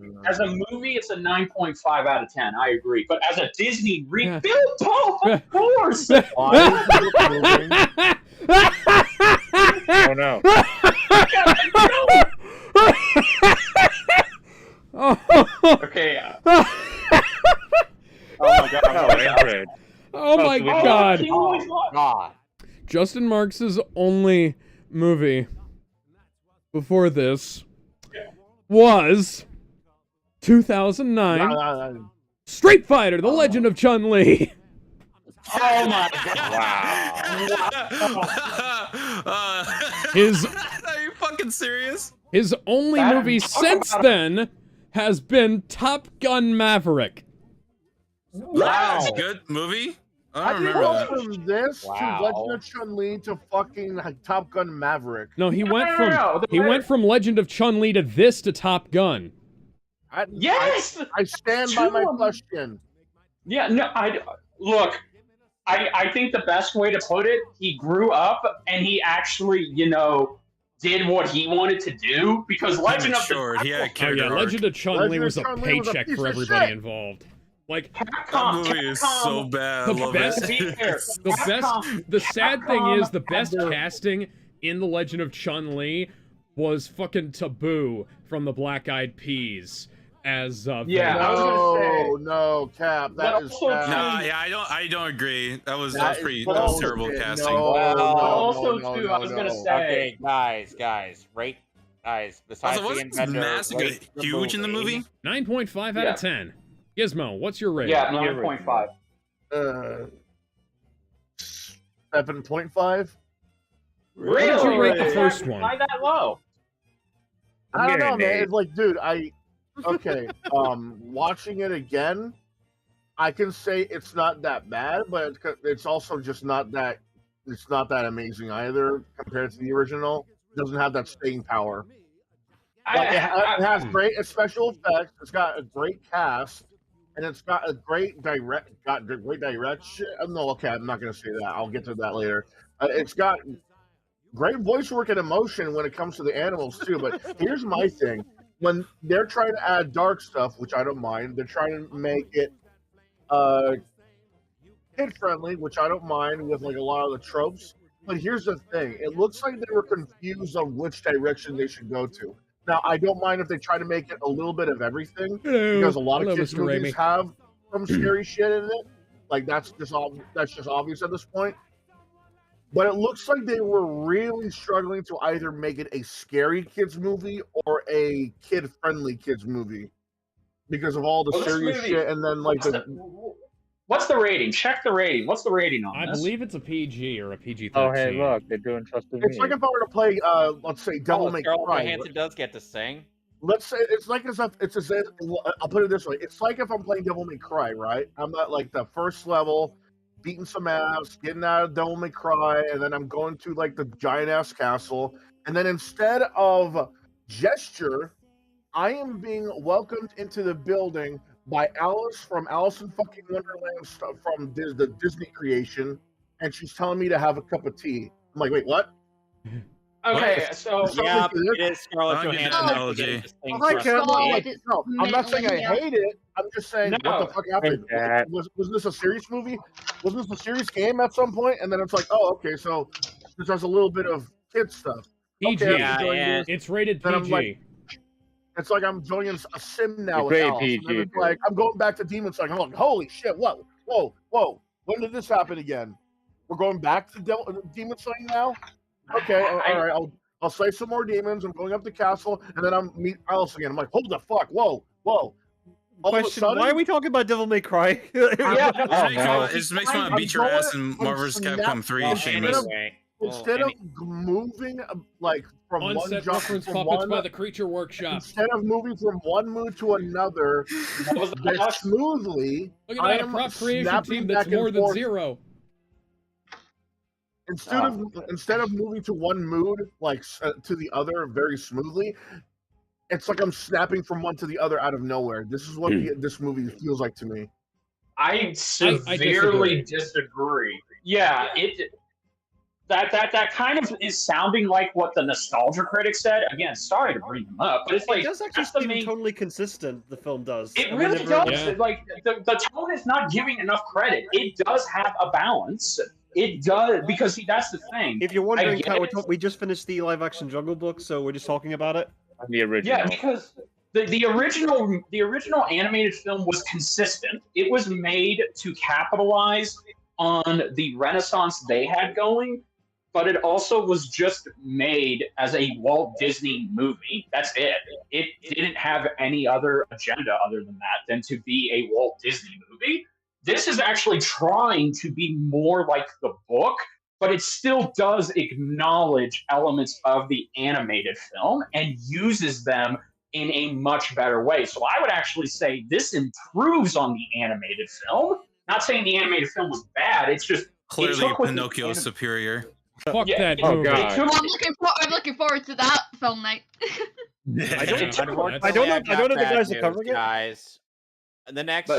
it's a 9.5 out of 10. I agree. But as a Disney rebuild, oh, of course. Why is it moving? Oh no. Okay. Oh my god. Oh, Android. Oh my so we- god. He always was. God. Justin Marks' only movie before this was 2009 No. Street Fighter: The Legend of Chun-Li. Oh my god. Wow. His Are you fucking serious? his only That- movie talk since about- then has been Top Gun Maverick. Wow. It's a good movie. I don't I remember that. from this to Wow. Legend of Chun-Li to fucking Top Gun Maverick. No, he went from no. he went from Legend of Chun-Li to this to Top Gun. Yes! I stand by my question. Yeah, no, I think the best way to put it, he grew up and he actually, did what he wanted to do because Legend of He had a Oh character yeah, arc. Legend of Chun-Li Legend was of a Chun-Li was a paycheck piece for of everybody shit. involved. Like That movie is so bad. I love it. The sad thing is the best their- casting in the Legend of Chun-Li was fucking Taboo from the Black Eyed Peas as Yeah, Venom. I was gonna say. No, Cap. That But is also, Cap. Nah, yeah, I don't agree. That was That is pretty bullshit. terrible casting. No, Well, no, also, no, too, no, I was gonna no. say. Okay, guys, besides Also, the wasn't inventor, Mask rate huge in the movie? 9.5 out of 10. Gizmo, what's your rating? Yeah, 9.5. 7.5. What did you rate the Really? first one? Why that low? I don't know, giving man. it It's like, dude, okay. Watching it again, I can say it's not that bad, but it's also just not that. It's not that amazing either compared to the original. It doesn't have that staying power. Like, it has great special effects. It's got a great cast, and it's got a great direction. No, okay, I'm not gonna say that. I'll get to that later. It's got great voice work and emotion when it comes to the animals too. But here's my thing: when they're trying to add dark stuff, which I don't mind, they're trying to make it kid friendly, which I don't mind with like a lot of the tropes. But here's the thing: it looks like they were confused on which direction they should go to. Now, I don't mind if they try to make it a little bit of everything, because a lot of kids' movies have some scary shit in it. Like that's just obvious at this point. But it looks like they were really struggling to either make it a scary kids movie or a kid-friendly kids movie because of all the serious shit. And then like what's the rating? Check the rating. What's the rating on this? I believe it's a PG or a PG-13. Oh, hey, look, they're doing Trust in Me. it's like if I were to play, let's say, Devil May Cry. Johansson does get to sing. Let's say it's like as if it's as if, I'll put it this way: it's like if I'm playing Devil May Cry, right? I'm at like the first level, beating some ass, getting out of Devil May Cry, and then I'm going to like the giant ass castle, and then instead of gesture, I am being welcomed into the building by Alice from Alice in fucking Wonderland stuff from the Disney creation, and she's telling me to have a cup of tea. I'm like, wait, what? Okay, so Yeah, it is Scarlett I'll get Johansson. that analogy. I'm not saying I hate it. I'm just saying, what the fuck happened? That. Wasn't this a serious movie? Wasn't this a serious game at some point? And then it's like, oh, okay, so there's a little bit of kid stuff. PG. Okay, Yeah, and It's rated Then I'm PG. like, it's like I'm joining a sim now. It's With rated Alice. PG, And then it's dude. like I'm going back to Demon Slayer. I'm like, holy shit! Whoa! When did this happen again? We're going back to Demon Slayer now. Okay, all right. I'll slay some more demons. I'm going up the castle, and then I'm meet Alice again. I'm like, hold the fuck! Whoa! All of a Question: sudden, why are we talking about Devil May Cry? Yeah, It just makes me want to beat your ass in Marvel vs. Capcom 3, Seamus. Instead of moving like from one Unset jump reference from puppets one, by the Creature Workshop. instead of moving from one mood to another that smoothly, Look at I that, a am prop creation snapping team that's back and more than forth. zero. Instead of moving to one mood like to the other very smoothly, it's like I'm snapping from one to the other out of nowhere. This is what this movie feels like to me. I severely disagree. Yeah, that kind of is sounding like what the nostalgia critic said. Again, sorry to bring them up, but it's like it does actually seem totally consistent. The film does. It really does. Yeah. Like the tone is not giving enough credit. It does have a balance. It does, because see, that's the thing. If you're wondering, we just finished the live-action Jungle Book, so we're just talking about it. The original. Yeah, because the original animated film was consistent. It was made to capitalize on the renaissance they had going, but it also was just made as a Walt Disney movie. That's it. It didn't have any other agenda other than that than to be a Walt Disney movie. This is actually trying to be more like the book, but it still does acknowledge elements of the animated film and uses them in a much better way. So I would actually say this improves on the animated film. Not saying the animated film was bad. It's just clearly Pinocchio's superior. Fuck that Oh, movie. God. I'm looking forward to that film night. I don't know the guys are covering it. Guys, the next,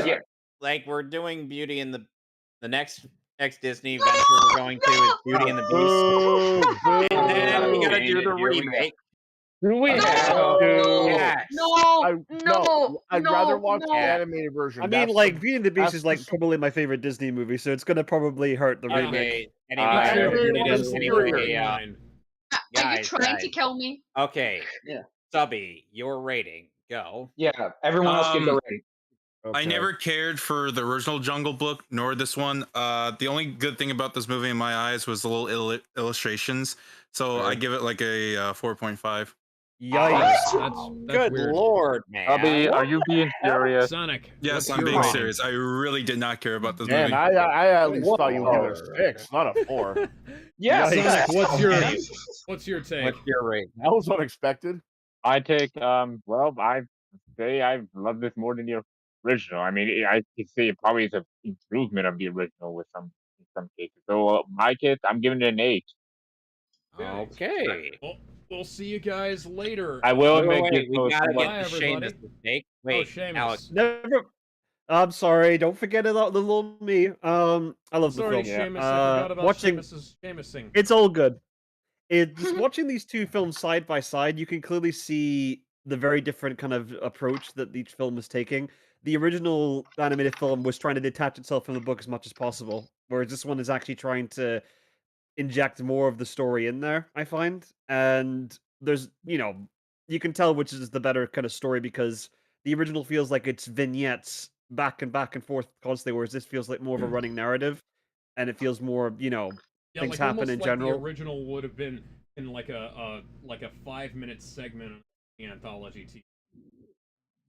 like we're doing Beauty and the next Disney venture we're going to is Beauty and the Beast, and then we gotta do the remake. I'd rather watch the animated version. I mean, like Beauty and the Beast is like probably my favorite Disney movie, so it's gonna probably hurt the remake. Anyway, Are you trying to kill me? Okay. Yeah. Subby, your rating. Go. Yeah. Everyone else give the rating. Okay. I never cared for the original Jungle Book nor this one. The only good thing about this movie in my eyes was the little illustrations. So I give it like a 4.5. Yikes! That's good weird. Lord, man. Subby, are you being serious? Sonic. Yes, I'm being serious. I really did not care about this movie. I at least thought you would give it a 6, not a 4. Yeah, Sonic, what's your take? What's your rate? That was unexpected. I take well, I say I love this more than the original. I mean, I could say it probably is an improvement of the original in some cases. So my case, I'm giving it an 8. Okay. Well, we'll see you guys later. I will make it. We gotta get the Seamus mistake. Wait, Seamus. Alex. Never. I'm sorry. Don't forget about the little me. I love the film. Seamus, I forgot about watching Seamusing. It's all good. It's watching these two films side by side. You can clearly see the very different kind of approach that each film is taking. The original animated film was trying to detach itself from the book as much as possible, whereas this one is actually trying to inject more of the story in there, I find. And there's, you can tell which is the better kind of story because the original feels like it's vignettes back and forth constantly, whereas this feels like more of a running narrative, and it feels more, things like happen in general. The original would have been in like a 5-minute segment of the anthology TV.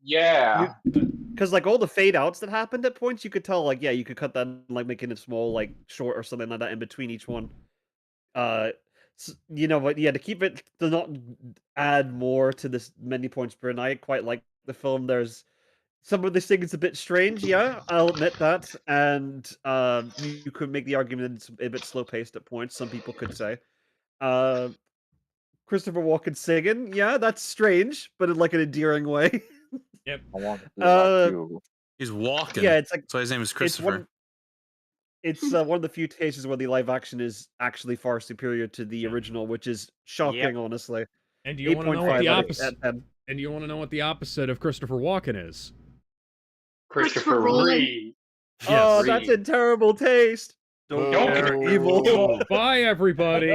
Yeah. Because like all the fade outs that happened at points, you could tell like, yeah, you could cut that and like making it small, like short or something like that in between each one. But yeah, to keep it to not add more to this many points per night, quite like the film. There's some of this thing is a bit strange, yeah, I'll admit that. And you could make the argument that it's a bit slow paced at points. Some people could say. Christopher Walken singing, yeah, that's strange, but in like an endearing way. Yep. I want to He's walking. Yeah, it's like so his name is Christopher. It's one of the few cases where the live action is actually far superior to the original, which is shocking, honestly. And do you want to know what the opposite? And do you want to know what the opposite of Christopher Walken is? Christopher Reeve. Oh, that's in terrible taste. Don't care, evil. Bye, everybody.